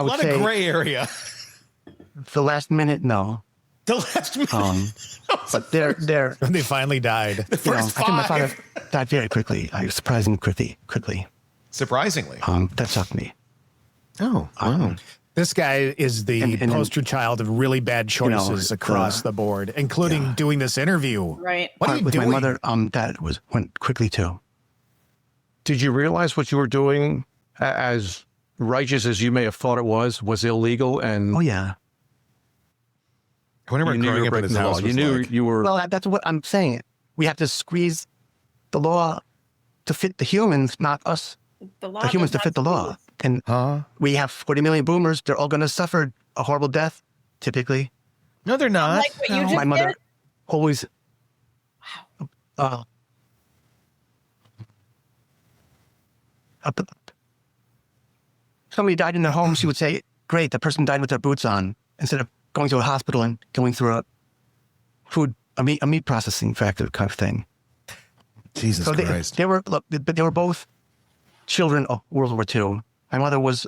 would lot say of gray area. the last minute, no. The last minute. But they're When they finally died. I think my father died very quickly. Surprisingly quickly. Surprisingly. That shocked me. Oh, wow. This guy is the And then, poster child of really bad choices across the board, including doing this interview. right. What are you With doing? my mother, that went quickly too. Did you realize what you were doing, as righteous as you may have thought it was illegal? And Oh yeah. I wonder you what knew you growing were up in breaking his the law. house You was knew like. you were. Well, that's what I'm saying. We have to squeeze the law to fit the humans, not us, The law the humans to does fit the not law. And Huh? we have 40 million boomers. They're all going to suffer a horrible death, typically. No, they're not. Like what you just My mother did? always. Somebody died in their home, she would say, "Great, the person died with their boots on," instead of going to a hospital and going through a meat processing factory kind of thing. Jesus So Christ. they were both children of World War II. My mother was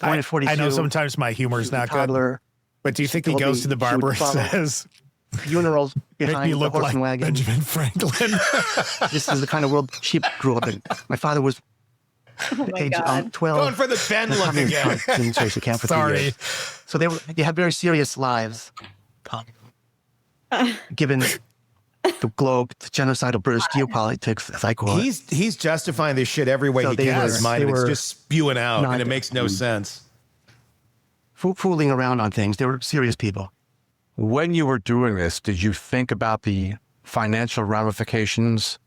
born in 42. I know sometimes my humor's not good, toddler. but do you think he Told goes me to the she would barber and follow says, Funerals make behind me the look horse like and wagon. Benjamin Franklin? This is the kind of world she grew up in. My father was age God. 12. Going for the Ben look again. In social camp for 3 Sorry. years. So they had very serious lives. Given the Globe, the genocide of British geopolitics, as I call it. He's justifying this shit every way So he they can in were- his mind. they And it's were just spewing out, not- and it makes no sense. Fooling around on things. They were serious people. When you were doing this, did you think about the financial ramifications,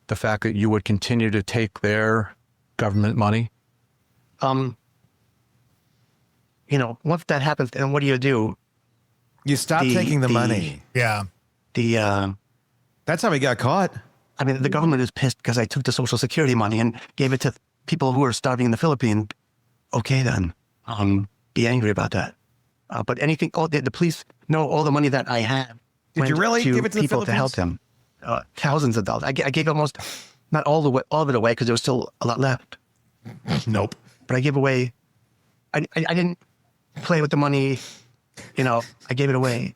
the fact that you would continue to take their government money? You know, once that happens, then what do you do? You stop taking the money. Yeah. That's how he got caught. I mean, the government is pissed because I took the Social Security money and gave it to people who are starving in the Philippines. Okay, then, be angry about that. But anything, the police know all the money that I have. Did you really give it to the people to help Philippines? them? Thousands of dollars. I gave almost not all of it away because there was still a lot left. Nope. But I gave away. I didn't play with the money. You know, I gave it away.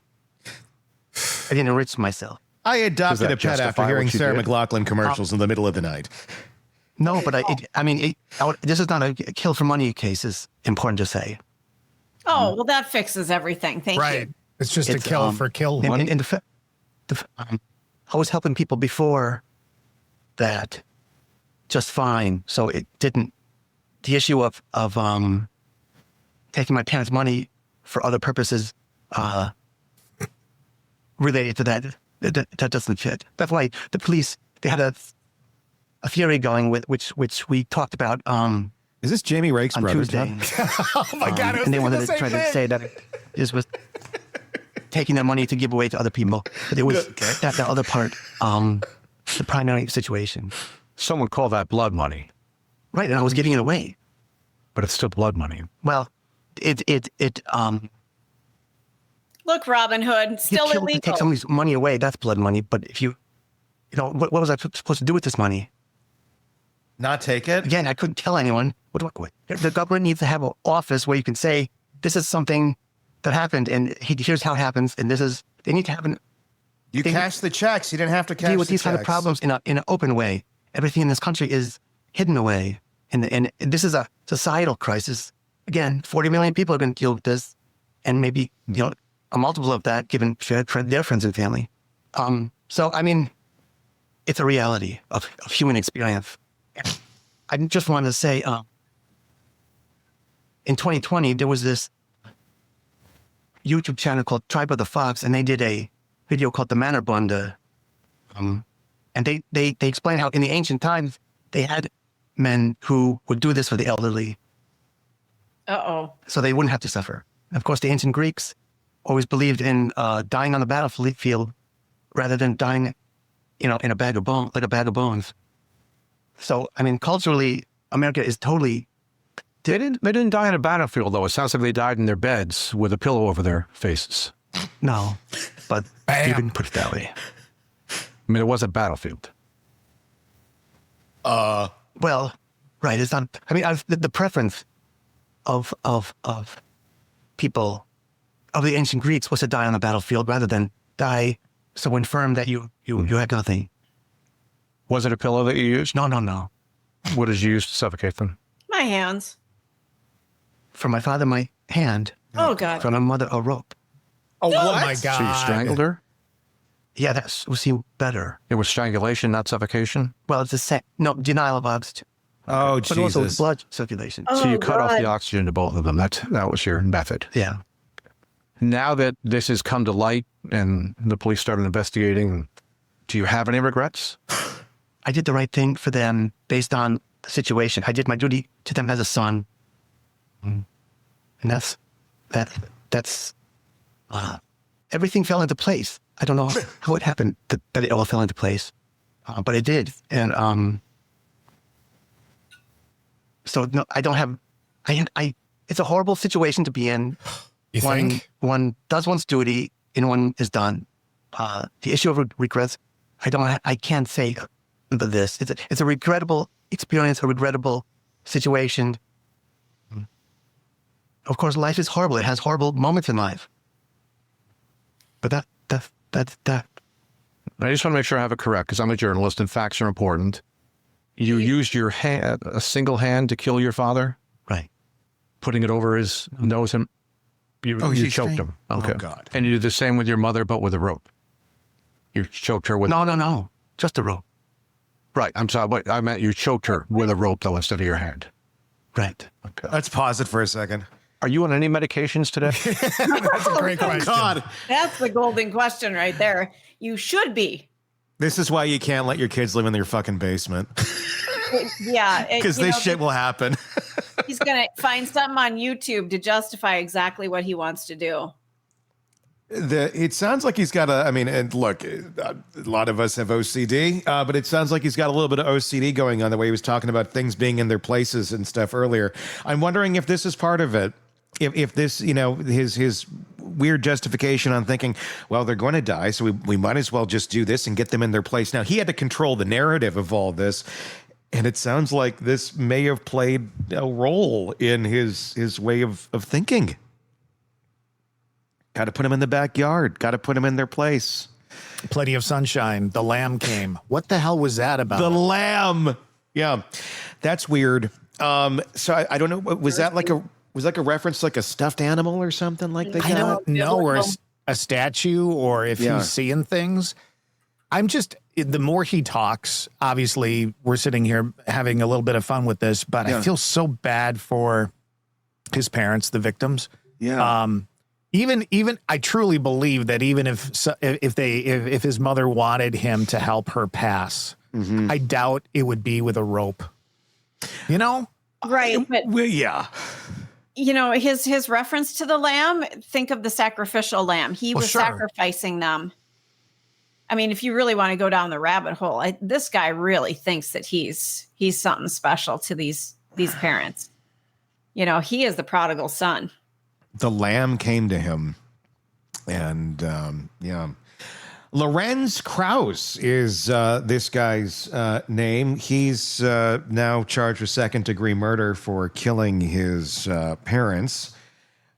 I didn't enrich myself. I adopted that a pet after justify hearing what you Sarah did? McLachlan commercials in the middle of the night. No, but this is not a kill for money case. Is important to say. Oh, well, that fixes everything. Thank Right. you. It's just a kill for kill. And I was helping people before that just fine. So it didn't. The issue of taking my parents' money for other purposes related to that doesn't fit. That's why the police, they had a theory going with which we talked about Is this Jamie Rake's on brother? Tuesday. Oh my God. I was And they thinking wanted the to same try to thing. say that this was taking their money to give away to other people. But it was that other part, the primary situation. Someone called that blood money, Right, and I was giving it away. but it's still blood money. Well, Look, Robin Hood, you still killed to take illegal. somebody's money away, that's blood money. But if you what was I supposed to do with this money? Not take it? Again, I couldn't tell anyone. What? The government needs to have an office where you can say, this is something that happened, and here's how it happens, and they need to have You cashed the checks. You didn't have to cash deal with the these kind of checks. problems in an open way. Everything in this country is hidden away, and this is a societal crisis. Again, 40 million people are going to deal with this, and maybe a multiple of that given their friends and family. So I mean, it's a reality of human experience. I just wanted to say, in 2020 there was this YouTube channel called Tribe of the Fox, and they did a video called The Mannerbunde. And they explain how in the ancient times they had men who would do this for the elderly Uh-oh. so they wouldn't have to suffer. Of course, the ancient Greeks always believed in dying on the battlefield rather than dying, in a bag of bones, like a bag of bones. So, I mean, culturally, America is totally. They didn't die on a battlefield, though. It sounds like they died in their beds with a pillow over their faces. No, but you didn't put it that way. I mean, it was a battlefield. Well, right. It's not. I mean, the preference of people of the ancient Greeks was to die on the battlefield rather than die so infirm that you had nothing. Was it a pillow that you used? No. What did you use to suffocate them? My hands. For my father, my hand. Oh, God. For my mother, a rope. Oh my God. So you strangled her? Yeah, that would seem better. It was strangulation, not suffocation? Well, it's the same. No, denial of oxygen. Oh, But also Jesus. blood circulation. So you Oh, cut off God. the oxygen to both of them. That was your method. Yeah. Now that this has come to light and the police started investigating, do you have any regrets? I did the right thing for them based on the situation. I did my duty to them as a son. And that's everything fell into place. I don't know how it happened that it all fell into place, but it did. And so no, I don't have. It's a horrible situation to be in. You think? One does one's duty and one is done. The issue of regrets, I can't say this. It's a regrettable experience, a regrettable situation. Of course, life is horrible. It has horrible moments in life. But that's that. I just want to make sure I have it correct because I'm a journalist and facts are important. You used your hand, a single hand to kill your father, Right. putting it over his nose and you she choked him. Oh, Okay. God. And you did the same with your mother, but with a rope. You choked her with... No. Just a rope. Right. I'm sorry. Wait, I meant you choked her with a rope, though, instead of your hand. Right. Okay. Let's pause it for a second. Are you on any medications today? That's a great question. God, That's the golden question right there. You should be. this is why you can't let your kids live in your fucking basement. Yeah. Because this shit will happen. He's going to find something on YouTube to justify exactly what he wants to do. It sounds like he's got and look, a lot of us have OCD, but it sounds like he's got a little bit of OCD going on, the way he was talking about things being in their places and stuff earlier. I'm wondering if this is part of it. If this, his weird justification on thinking, well, they're going to die, so we might as well just do this and get them in their place. Now, he had to control the narrative of all this, and it sounds like this may have played a role in his way of thinking. Got to put them in the backyard. Got to put them in their place. Plenty of sunshine. The lamb came. What the hell was that about? The lamb. Yeah, that's weird. So I don't know. Was that like a reference to like a stuffed animal or something like that? I don't know, or a statue, or if he's seeing things. I'm just, the more he talks, obviously we're sitting here having a little bit of fun with this, but I feel so bad for his parents, the victims. Yeah. Even I truly believe that even if his mother wanted him to help her pass, I doubt it would be with a rope. Right. But Well, yeah. his reference to the lamb, think of the sacrificial lamb. He was sacrificing them. I mean, if you really want to go down the rabbit hole, this guy really thinks that he's something special to these parents. He is the prodigal son. The lamb came to him, and Lorenz Kraus is this guy's name. He's now charged with second-degree murder for killing his parents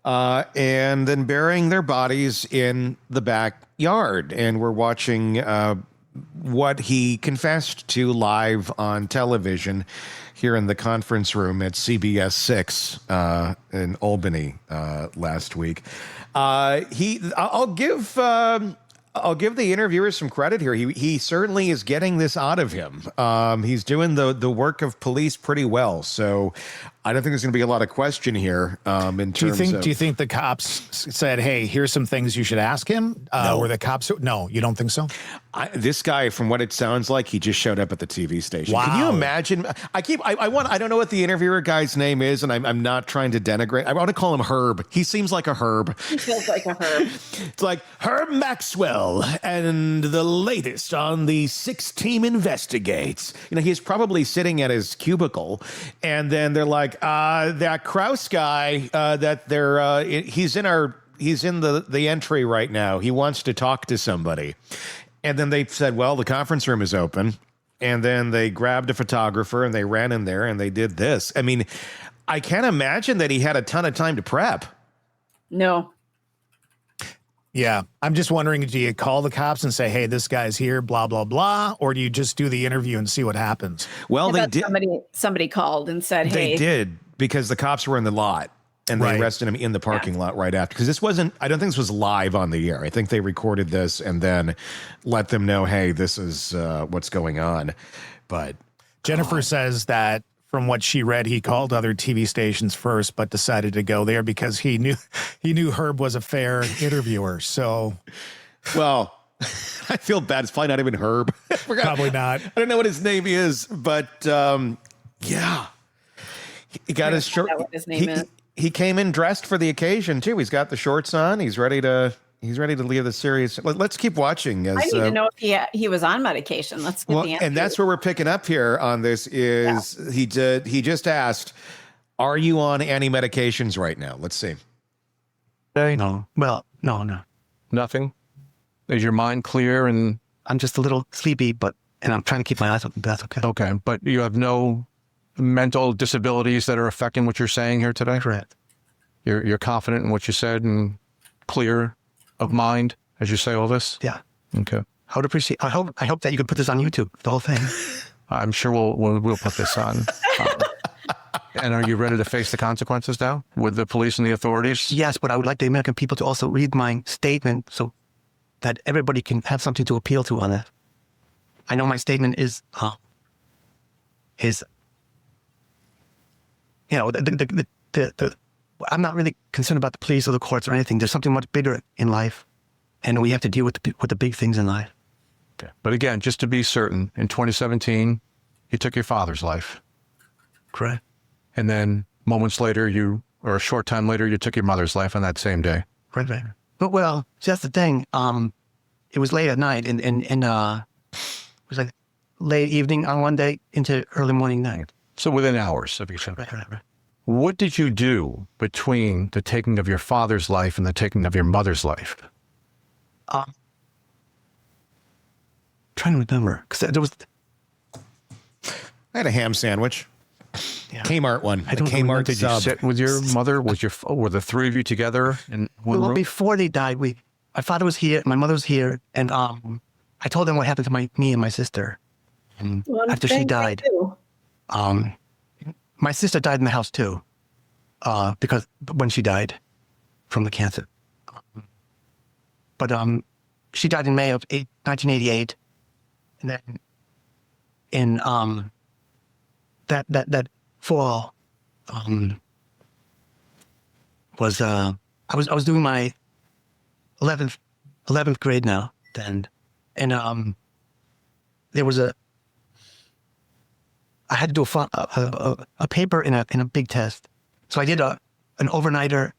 and then burying their bodies in the backyard. And we're watching what he confessed to live on television here in the conference room at CBS 6 in Albany last week. I'll give the interviewer some credit here. He certainly is getting this out of him. He's doing the work of police pretty well. So I don't think there's going to be a lot of question here. Do you think the cops said, "Hey, here's some things you should ask him"? No. Were the cops? No, you don't think so? This guy, from what it sounds like, he just showed up at the TV station. Wow. Can you imagine? I don't know what the interviewer guy's name is, and I'm not trying to denigrate. I want to call him Herb. He seems like a Herb. He feels like a Herb. It's like Herb Maxwell and the latest on the 6 Team Investigates. He's probably sitting at his cubicle, and then they're like, that Kraus guy, he's in the entry right now. He wants to talk to somebody. And then they said, well, the conference room is open. And then they grabbed a photographer and they ran in there and they did this. I mean, I can't imagine that he had a ton of time to prep. No. Yeah. I'm just wondering, do you call the cops and say, "Hey, this guy's here, blah, blah, blah," or do you just do the interview and see what happens? Well, they did. Somebody called and said, "Hey." They did, because the cops were in the lot. And they arrested him in the parking lot right after. Because I don't think this was live on the air. I think they recorded this and then let them know, hey, this is what's going on. But Jennifer says that from what she read, he called other TV stations first, but decided to go there because he knew Herb was a fair interviewer. So, well, I feel bad. It's probably not even Herb. Probably not. I don't know what his name is, but yeah. He got his short. What his name is. He came in dressed for the occasion too. He's got the shorts on. He's ready to leave the series. Let's keep watching. I need to know if he was on medication. Let's get the answer. And that's where we're picking up here on this is he just asked, "Are you on any medications right now?" Let's see. No. Well, no. Nothing? Is your mind clear? And I'm just a little sleepy, and I'm trying to keep my eyes open. That's okay. Okay, but you have no mental disabilities that are affecting what you're saying here today? Correct. You're confident in what you said and clear of mind as you say all this? Yeah. Okay. I would appreciate. I hope that you could put this on YouTube, the whole thing. I'm sure we'll put this on. And are you ready to face the consequences now with the police and the authorities? Yes, but I would like the American people to also read my statement. So that everybody can have something to appeal to on it. I know my statement is, you know, I'm not really concerned about the police or the courts or anything. There's something much bigger in life, and we have to deal with the big things in life. Okay. But again, just to be certain, in 2017, you took your father's life. Correct. And then moments later, or a short time later, you took your mother's life on that same day. Right. But well, see, that's the thing. It was late at night, and it was like late evening on one day into early morning night. So within hours of each other. Right. What did you do between the taking of your father's life and the taking of your mother's life? Trying to remember, because there was. I had a ham sandwich. Yeah. Kmart one. I don't Kmart remember. Did you sit with your mother? Were the three of you together in one room? Before they died, my father was here, my mother was here, and I told them what happened to me and my sister. And after she died, my sister died in the house too, because when she died from the cancer. But she died in May of 1988, and then in that fall was I was doing my 11th grade now then, and there was I had to do a paper in a big test, so I did an overnighter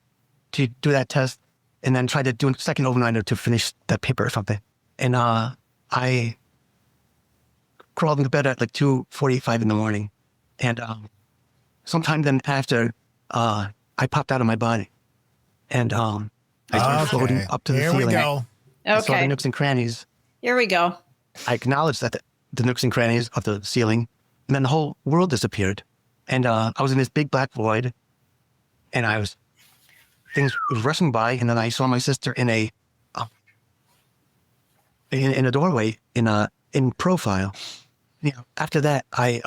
to do that test, and then tried to do a second overnighter to finish that paper or something, and I crawled into bed at like 2:45 in the morning, and sometime then after I popped out of my body, and I started floating up to the ceiling. Here we go. I saw the Okay. nooks and crannies. Here we go. I acknowledged that the nooks and crannies of the ceiling, and then the whole world disappeared. And I was in this big black void, and things was rushing by, and then I saw my sister in a doorway in profile. You know, after that, it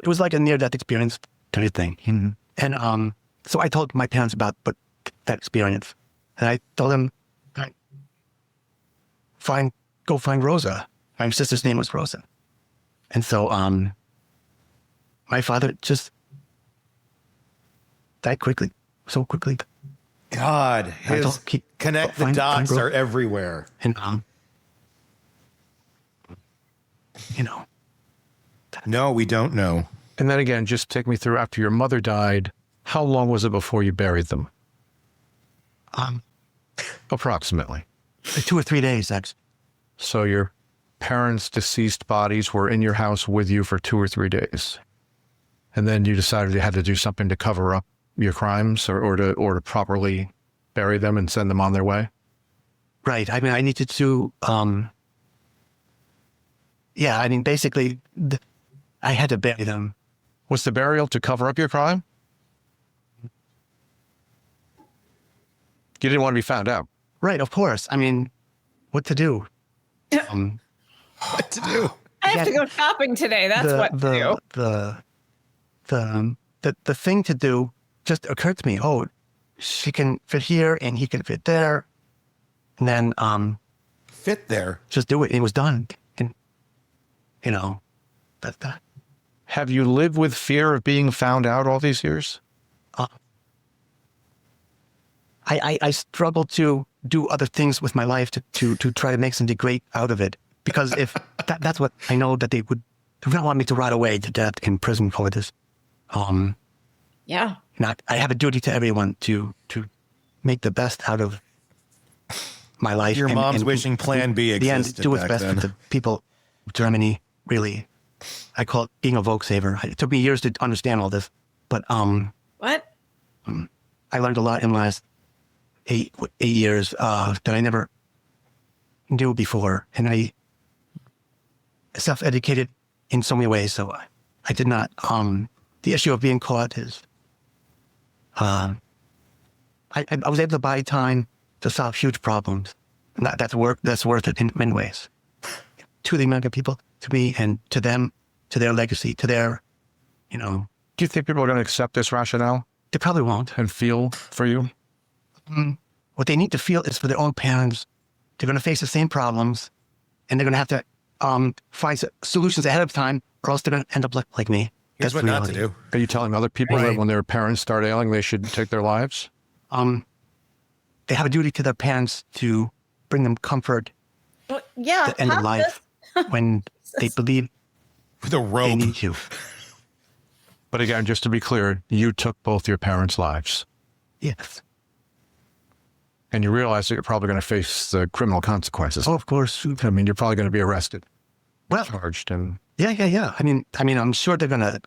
was like a near-death experience kind of thing. Mm-hmm. And so I told my parents about that experience, and I told them, go find Rosa. My sister's name was Rosa. And so my father just died quickly, so quickly. God, his connect the dots are everywhere. And you know. No, we don't know. And then again, just take me through after your mother died. How long was it before you buried them? Approximately. 2 or 3 days, actually. So your parents' deceased bodies were in your house with you for 2 or 3 days. And then you decided you had to do something to cover up your crimes or to properly bury them and send them on their way? Right. I mean, I needed to, basically, I had to bury them. Was the burial to cover up your crime? You didn't want to be found out. Right, of course. I mean, what to do? What to do? I have to go shopping today. That's what to do. The thing to do just occurred to me. Oh, she can fit here and he can fit there. And then Fit there. just do it. It was done. And you know, that's that. Have you lived with fear of being found out all these years? I struggle to do other things with my life to try to make something great out of it. Because if that's what I know that they would not want me to rot away to death in prison for this. Yeah. I have a duty to everyone to make the best out of my life. Your mom's wishing Plan B at the end, existed do what's back best then. for the people of Germany, really. I call it being a Volkshaver. It took me years to understand all this. But What? I learned a lot in the last 8 years that I never knew before. And I self-educated in so many ways. So I did not, the issue of being caught is, I was able to buy time to solve huge problems. And that's worth it in many ways. To the American people, to me, and to them, to their legacy, to their, you know. Do you think people are going to accept this rationale They probably won't. and feel for you? what they need to feel is for their own parents. They're going to face the same problems, and they're going to have to find solutions ahead of time, or else they're going to end up like me. Here's what not to do. Are you telling other people that when their parents start ailing, they should take their lives? They have a duty to their parents to bring them comfort Well, yeah. at the end of life when they believe With a rope. they need you. But again, just to be clear, you took both your parents' lives. Yes. And you realize that you're probably going to face the criminal consequences. Oh, of course. I mean, you're probably going to be arrested, Well, charged, and yeah. I mean, I'm sure they're going to,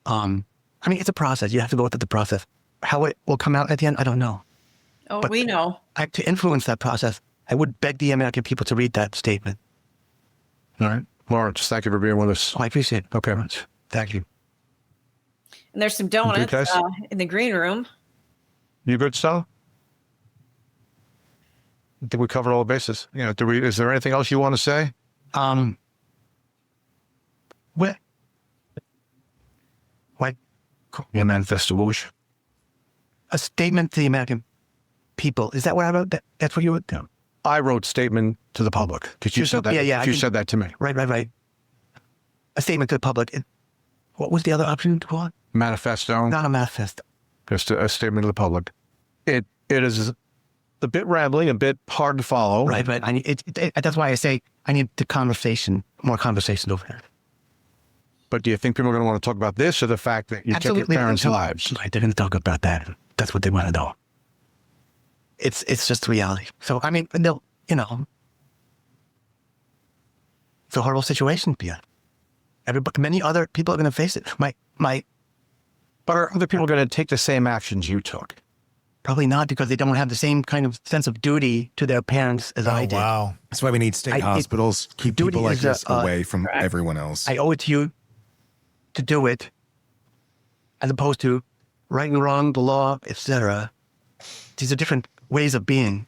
it's a process. You have to go through the process. How it will come out at the end, I don't know. Oh, But- we know. To influence that process, I would beg the American people to read that statement. all right. Lawrence, thank you for being with us. Oh, I appreciate it. Okay. Thank you. And there's some donuts guys? in the green room. You good, Stella? Did we cover all the bases? Is there anything else you want to say? What? Your manifesto, Bush. A statement to the American people. Is that what I wrote? That's what you would do? I wrote statement to the public because you said that. Yeah, you said that to me. Right. A statement to the public. What was the other option to call it? Manifesto. Not a manifesto. Just a statement to the public. It is a bit rambling, a bit hard to follow. Right. That's why I say I need more conversation over here. But do you think people are going to want to talk about this or the fact that you took your parents' lives? Right, they're going to talk about that. That's what they want to know. It's just reality. So, they'll, it's a horrible situation, Pia. Many other people are going to face it. But are other people going to take the same actions you took? Probably not, because they don't have the same kind of sense of duty to their parents as I did. Wow. That's why we need state hospitals. Keep duty people like is, this away from everyone else. I owe it to you to do it, as opposed to right and wrong, the law, etc. These are different ways of being.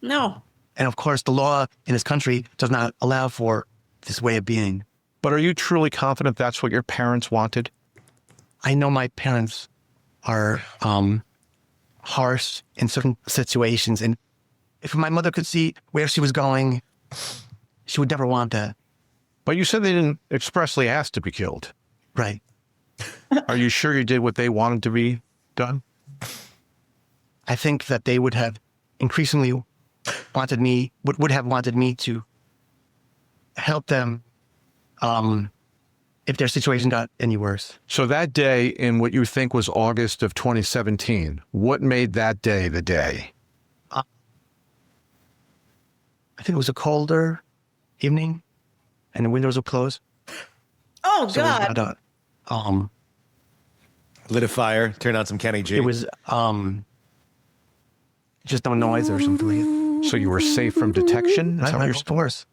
No. And of course, the law in this country does not allow for this way of being. But are you truly confident that's what your parents wanted? I know my parents are harsh in certain situations. And if my mother could see where she was going, she would never want that. But you said they didn't expressly ask to be killed. Right. Are you sure you did what they wanted to be done? I think that they would have increasingly would have wanted me to help them if their situation got any worse. So that day in what you think was August of 2017, what made that day the day? I think it was a colder evening and the windows were closed. Oh, So God. it was not Lit a fire, turned on some Kenny G. it was just no noise or something. So you were safe from detection? Is that what Right, you're of course.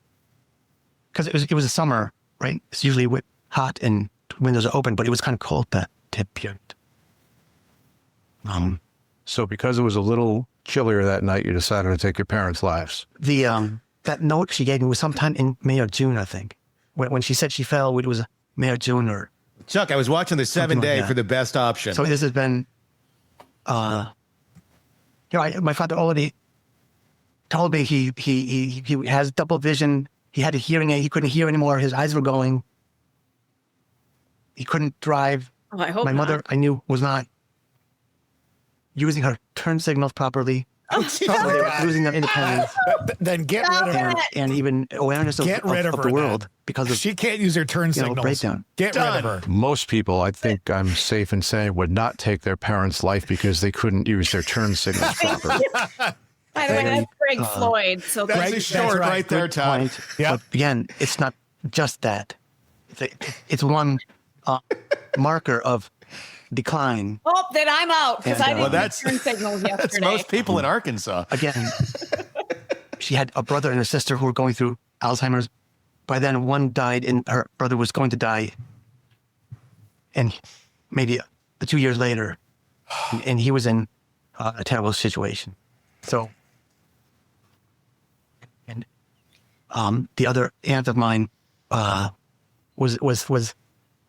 Because it was a summer, right? It's usually hot and windows are open, but it was kind of cold that period. So because it was a little chillier that night, you decided to take your parents' lives. That note she gave me was sometime in May or June, I think. When she said she fell, it was May or June or. Chuck, I was watching the 7-day for the best option. So this has been, my father already told me he has double vision. He had a hearing aid. He couldn't hear anymore. His eyes were going. He couldn't drive. Oh, I hope My mother, I knew, was not using her turn signals properly. So they were losing their independence Then get rid of her. and even awareness of the world because of She can't use her turn signals. breakdown. Get rid of her. Most people, I think I'm safe in saying, would not take their parents' life because they couldn't use their turn signals properly. By the way, that's Greg Floyd. So That's thank a you. short right there, Todd. Point. Yeah. But again, it's not just that. It's one marker of decline. Oh, then I'm out because I And, didn't that's- turn signals yesterday. That's most people in Arkansas. Again, she had a brother and a sister who were going through Alzheimer's. By then, one died, and her brother was going to die. And maybe 2 years later, and he was in a terrible situation. So, and the other aunt of mine was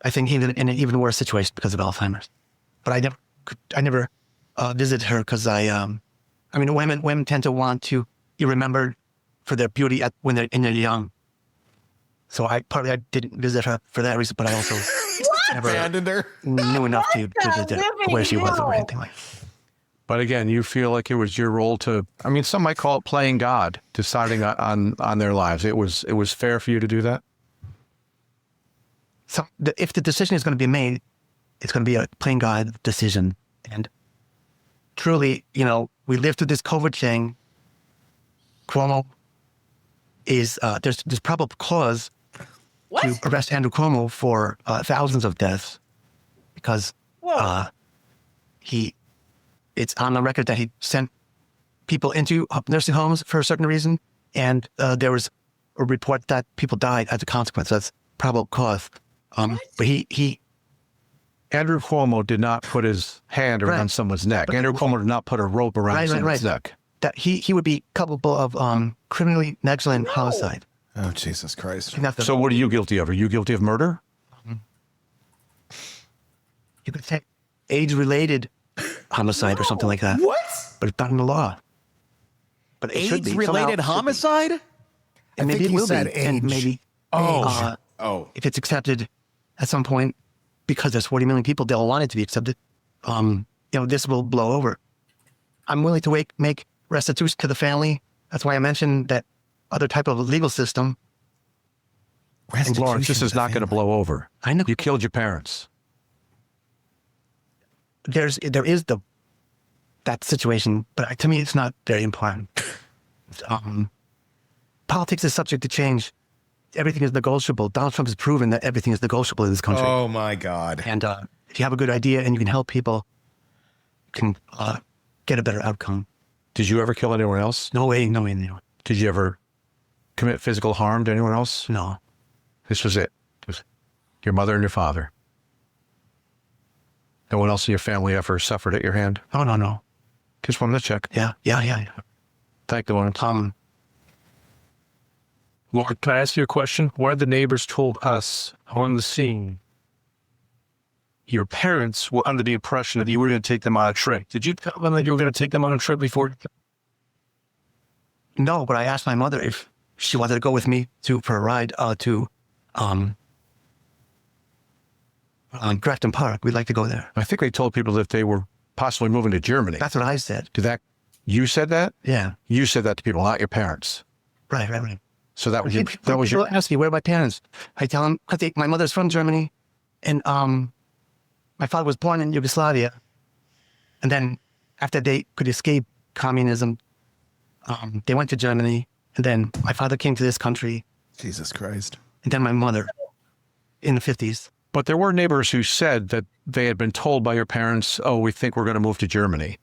I think in an even worse situation because of Alzheimer's. But I never visited her because I I mean, women tend to want to be remembered for their beauty when they're young. So I didn't visit her for that reason, but I also never Abandoned her. knew enough to visit where she was or anything like that. But again, you feel like it was your role to, I mean, some might call it playing God, deciding on their lives. It was fair for you to do that? So if the decision is going to be made, it's going to be a playing God decision. And truly, we lived through this COVID thing. Cuomo is, there's probable cause to arrest Andrew Cuomo for thousands of deaths because it's on the record that he sent people into nursing homes for a certain reason. And there was a report that people died as a consequence. That's probable cause. But Andrew Cuomo did not put his hand around someone's neck. Andrew Cuomo did not put a rope around someone's neck. That he would be culpable of criminally negligent homicide. Oh, Jesus Christ. So what are you guilty of? Are you guilty of murder? You could say age-related homicide or something like that. What? But it's not in the law. But it should be. AIDS-related homicide? And maybe it will be. And maybe if it's accepted at some point, because there's 40 million people, they'll want it to be accepted. This will blow over. I'm willing to make restitution to the family. That's why I mentioned that other type of legal system. And Lawrence, this is not going to blow over. I know. You killed your parents. There is that situation, but to me, it's not very important. Politics is subject to change. Everything is negotiable. Donald Trump has proven that everything is negotiable in this country. Oh, my God. And if you have a good idea and you can help people, you can get a better outcome. Did you ever kill anyone else? No way. Did you ever commit physical harm to anyone else? No. This was it. It was your mother and your father. No one else in your family ever suffered at your hand? Oh, no. Just wanted to check. Yeah. Thank the Lawrence. Lord, can I ask you a question? One of the neighbors told us on the scene, your parents were under the impression that you were going to take them on a trip. Did you tell them that you were going to take them on a trip before? No, but I asked my mother if she wanted to go with me for a ride to Grafton Park. We'd like to go there. I think they told people that they were possibly moving to Germany. That's what I said. You said that? Yeah. You said that to people, not your parents. Right. So that was your... People ask me, where are my parents? I tell them, because my mother's from Germany, and my father was born in Yugoslavia. And then after they could escape communism, they went to Germany. And then my father came to this country. Jesus Christ. And then my mother in the 50s. But there were neighbors who said that they had been told by your parents, oh, we think we're going to move to Germany.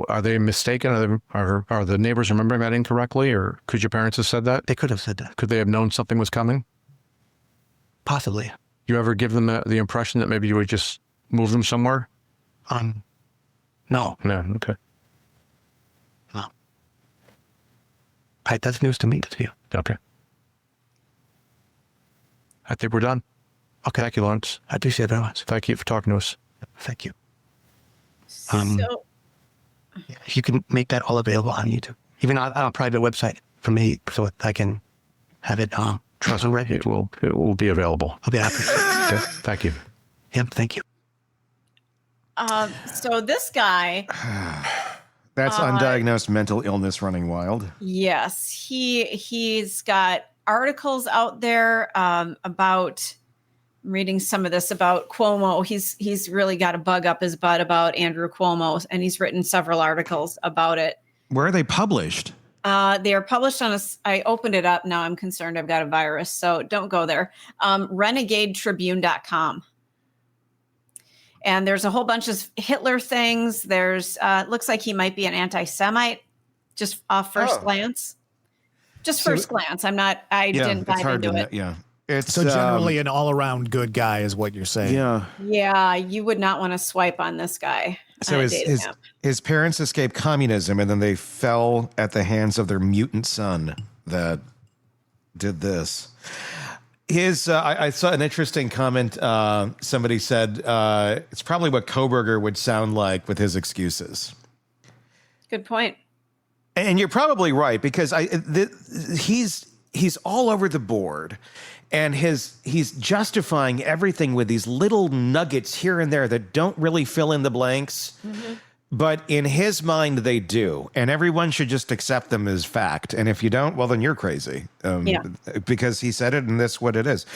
Are they mistaken? Are the neighbors remembering that incorrectly? Or could your parents have said that? They could have said that. Could they have known something was coming? Possibly. You ever give them the impression that maybe you would just move them somewhere? No. No, okay. No. That's news to me, to you. Okay. I think we're done. Okay. Thank you, Lawrence. I appreciate it very much. Thank you for talking to us. Thank you. So, You can make that all available on YouTube, even on a private website for me, so I can have it trust right. It will be available. I'll be happy. Okay. Thank you. Yep, thank you. so this guy, That's undiagnosed mental illness running wild. yes, he's got articles out there about. I'm reading some of this about Cuomo. He's really got a bug up his butt about Andrew Cuomo, and he's written several articles about it. Where are they published? They are published on I opened it up. Now I'm concerned I've got a virus, so don't go there. RenegadeTribune.com. And there's a whole bunch of Hitler things. There's looks like he might be an anti-Semite, just off first glance. Just first glance. I didn't dive into it. Yeah. It's So generally an all-around good guy is what you're saying. Yeah. Yeah, you would not want to swipe on this guy. So his parents escaped communism, and then they fell at the hands of their mutant son that did this. I saw an interesting comment. Somebody said it's probably what Koberger would sound like with his excuses. Good point. And you're probably right, because he's all over the board, and he's justifying everything with these little nuggets here and there that don't really fill in the blanks. Mm-hmm. But in his mind, they do, and everyone should just accept them as fact. And if you don't, well, then you're crazy, because he said it, and that's what it is.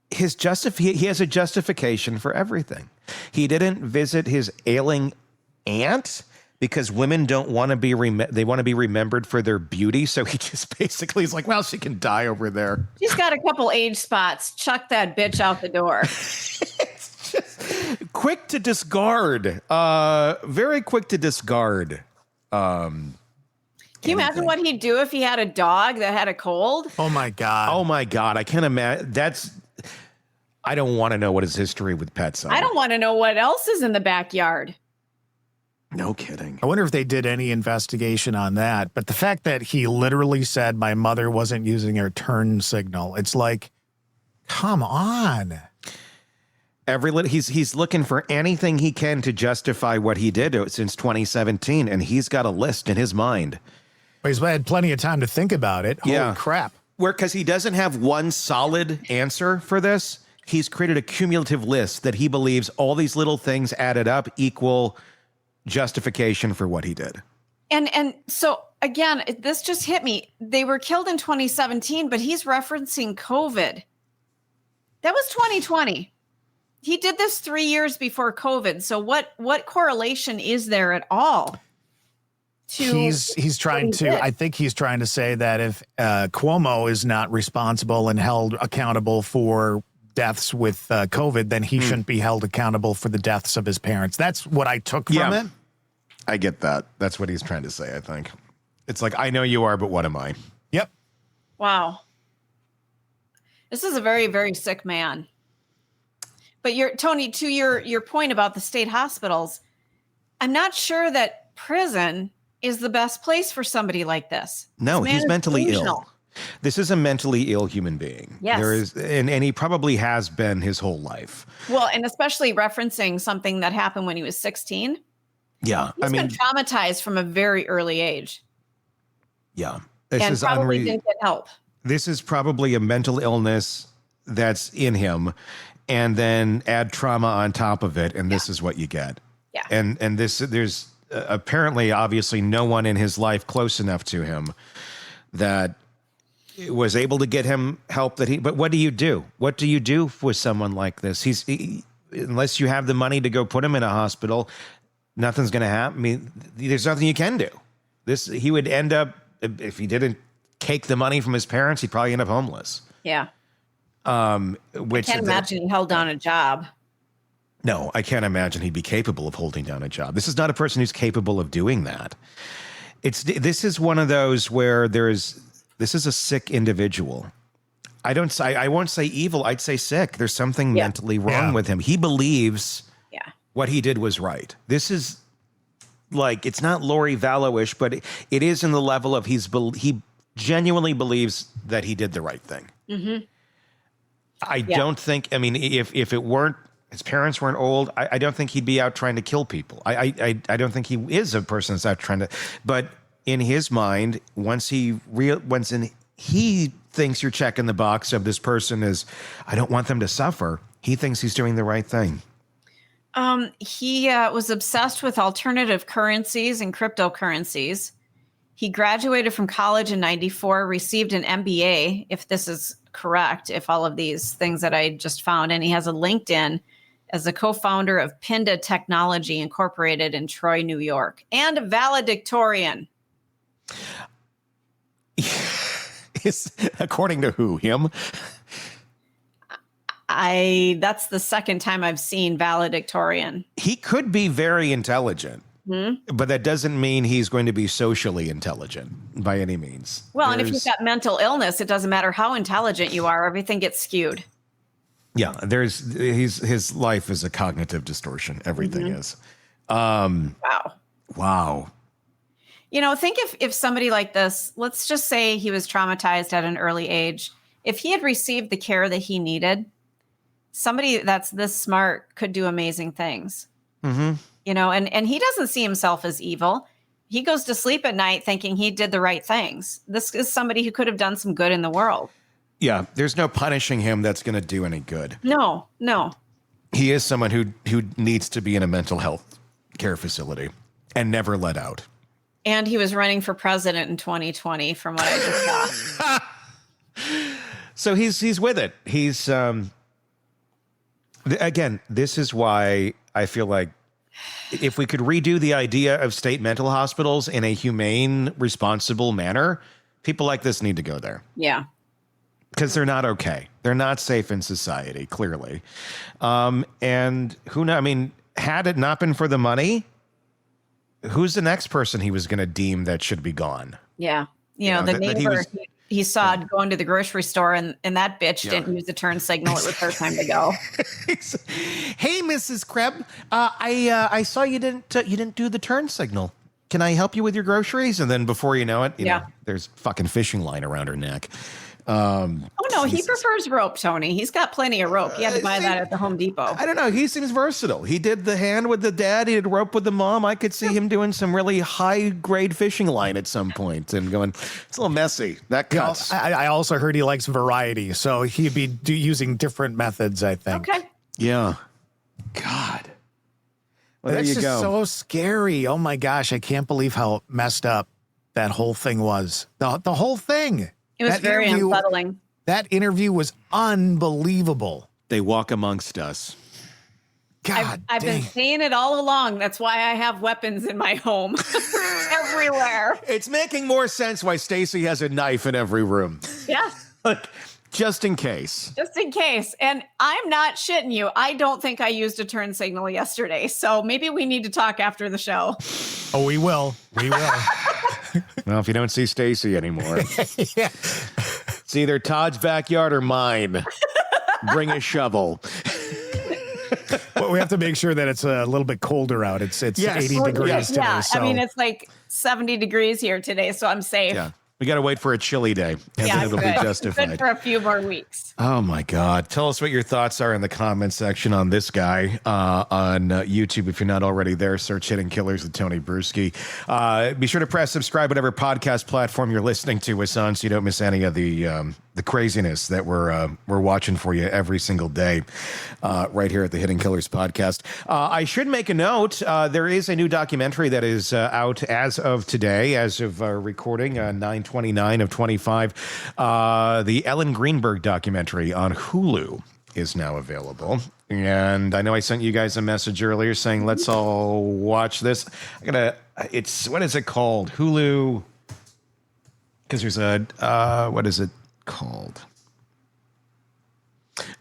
He has a justification for everything. He didn't visit his ailing aunt because women don't want to be they want to be remembered for their beauty. So he just basically is like, well, she can die over there. She's got a couple age spots. Chuck that bitch out the door. It's just quick to discard. Very quick to discard. Can you imagine what he'd do if he had a dog that had a cold? Oh my God. Oh my God. I can't imagine. I don't want to know what his history with pets are. I don't want to know what else is in the backyard. No kidding. I wonder if they did any investigation on that. But the fact that he literally said my mother wasn't using her turn signal, it's like, come on. He's looking for anything he can to justify what he did since 2017, and he's got a list in his mind. But he's had plenty of time to think about it. Holy crap. Because he doesn't have one solid answer for this. He's created a cumulative list that he believes all these little things added up equal justification for what he did. And so again, this just hit me. They were killed in 2017, but he's referencing COVID. That was 2020. He did this 3 years before COVID. So what correlation is there at all? He's trying to, I think he's trying to say that if Cuomo is not responsible and held accountable for deaths with COVID, then he shouldn't be held accountable for the deaths of his parents. That's what I took from it. I get that. That's what he's trying to say, I think. It's like, I know you are, but what am I? Yep. Wow. This is a very, very sick man. But Tony, to your point about the state hospitals, I'm not sure that prison is the best place for somebody like this. No, this he's mentally delusional. ill. This is a mentally ill human being. Yes. There is, and he probably has been his whole life. Well, and especially referencing something that happened when he was 16. Yeah. He's been traumatized from a very early age. Yeah. And probably didn't get help. This is probably a mental illness that's in him, and then add trauma on top of it, and this is what you get. Yeah. And there's apparently, obviously, no one in his life close enough to him that was able to get him help but what do you do? What do you do with someone like this? Unless you have the money to go put him in a hospital, nothing's going to happen. I mean, there's nothing you can do. He would end up, if he didn't take the money from his parents, he'd probably end up homeless. Yeah. Which I can't imagine he held down a job. No, I can't imagine he'd be capable of holding down a job. This is not a person who's capable of doing that. This is one of those where this is a sick individual. I won't say evil. I'd say sick. There's something mentally wrong with him. He believes what he did was right. This is like, it's not Lori Vallow-ish, but it is in the level of he genuinely believes that he did the right thing. Mm-hmm. I don't think, I mean, if it weren't, his parents weren't old, I don't think he'd be out trying to kill people. I don't think he is a person that's out trying to, but in his mind, once he thinks you're checking the box of this person is, I don't want them to suffer, he thinks he's doing the right thing. He was obsessed with alternative currencies and cryptocurrencies. He graduated from college in 94, received an MBA, if this is correct, if all of these things that I just found, and he has a LinkedIn as a co-founder of Pinda Technology Incorporated in Troy, New York, and a valedictorian. According to who? Him? That's the second time I've seen valedictorian. He could be very intelligent, but that doesn't mean he's going to be socially intelligent by any means. Well, and if you've got mental illness, it doesn't matter how intelligent you are, everything gets skewed. Yeah, his life is a cognitive distortion. Everything is. Wow. You know, think if somebody like this, let's just say he was traumatized at an early age. If he had received the care that he needed, somebody that's this smart could do amazing things. Mm-hmm. You know, and he doesn't see himself as evil. He goes to sleep at night thinking he did the right things. This is somebody who could have done some good in the world. Yeah, there's no punishing him that's going to do any good. No. He is someone who needs to be in a mental health care facility and never let out. And he was running for president in 2020, from what I just saw. So he's with it. He's again, this is why I feel like if we could redo the idea of state mental hospitals in a humane, responsible manner, people like this need to go there. Yeah. Because they're not okay. They're not safe in society, clearly. And who knows? I mean, had it not been for the money, who's the next person he was going to deem that should be gone? Yeah. You know, the neighbor he saw going to the grocery store, and that bitch didn't use the turn signal. It was her time to go. Hey, Mrs. Krebs, I saw you didn't do the turn signal. Can I help you with your groceries? And then before you know it, you know, there's fucking fishing line around her neck. He prefers rope, Tony. He's got plenty of rope. He had to buy that at the Home Depot. I don't know. He seems versatile. He did the hand with the dad. He did rope with the mom. I could see him doing some really high-grade fishing line at some point and going, it's a little messy. That cuts. I also heard he likes variety, so he'd be using different methods, I think. Okay. Yeah. God. Well, there That's you just go. so scary. Oh, my gosh. I can't believe how messed up that whole thing was. The whole thing. It was very unsettling. That interview was unbelievable. They walk amongst us. God, I've been saying it all along. That's why I have weapons in my home everywhere. It's making more sense why Stacy has a knife in every room. Yeah. Just in case. Just in case. And I'm not shitting you. I don't think I used a turn signal yesterday. So maybe we need to talk after the show. Oh, we will. We will. Well, if you don't see Stacy anymore, it's either Todd's backyard or mine. Bring a shovel. Well, we have to make sure that it's a little bit colder out. It's 80 degrees today. Yeah, So. I mean, it's like 70 degrees here today, so I'm safe. Yeah. We got to wait for a chilly day, and then it'll be justified. Good for a few more weeks. Oh, my God. Tell us what your thoughts are in the comment section on this guy on YouTube. If you're not already there, search Hidden Killers with Tony Brueski. Be sure to press subscribe, whatever podcast platform you're listening to us on, so you don't miss any of the craziness that we're watching for you every single day right here at the Hidden Killers podcast. I should make a note. There is a new documentary that is out as of today, as of recording, 9/29 of 25. The Ellen Greenberg documentary on Hulu is now available. And I know I sent you guys a message earlier saying, let's all watch this. What is it called? Hulu. Because there's what is it called?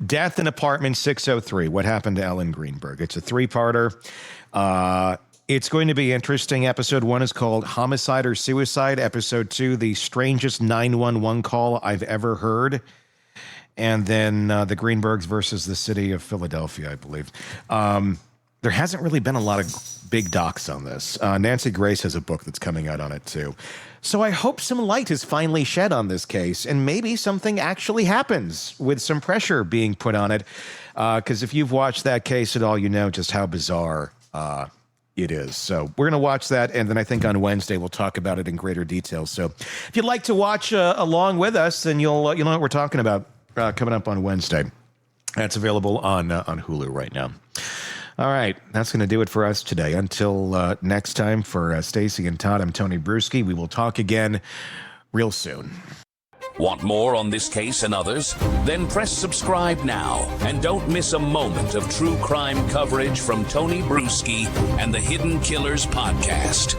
Death in Apartment 603. What happened to Ellen Greenberg? It's a 3-parter. It's going to be interesting. Episode 1 is called Homicide or Suicide. Episode 2, The Strangest 911 Call I've Ever Heard. And then the Greenbergs versus the city of Philadelphia, I believe. There hasn't really been a lot of big docs on this. Nancy Grace has a book that's coming out on it, too. So I hope some light is finally shed on this case, and maybe something actually happens with some pressure being put on it. Because if you've watched that case at all, you know just how bizarre it is. So we're going to watch that, and then I think on Wednesday we'll talk about it in greater detail. So if you'd like to watch along with us, then you'll know what we're talking about coming up on Wednesday. That's available on Hulu right now. All right, that's going to do it for us today. Until next time, for Stacy and Todd, I'm Tony Brueski. We will talk again real soon. Want more on this case and others? Then press subscribe now and don't miss a moment of true crime coverage from Tony Brueski and the Hidden Killers podcast.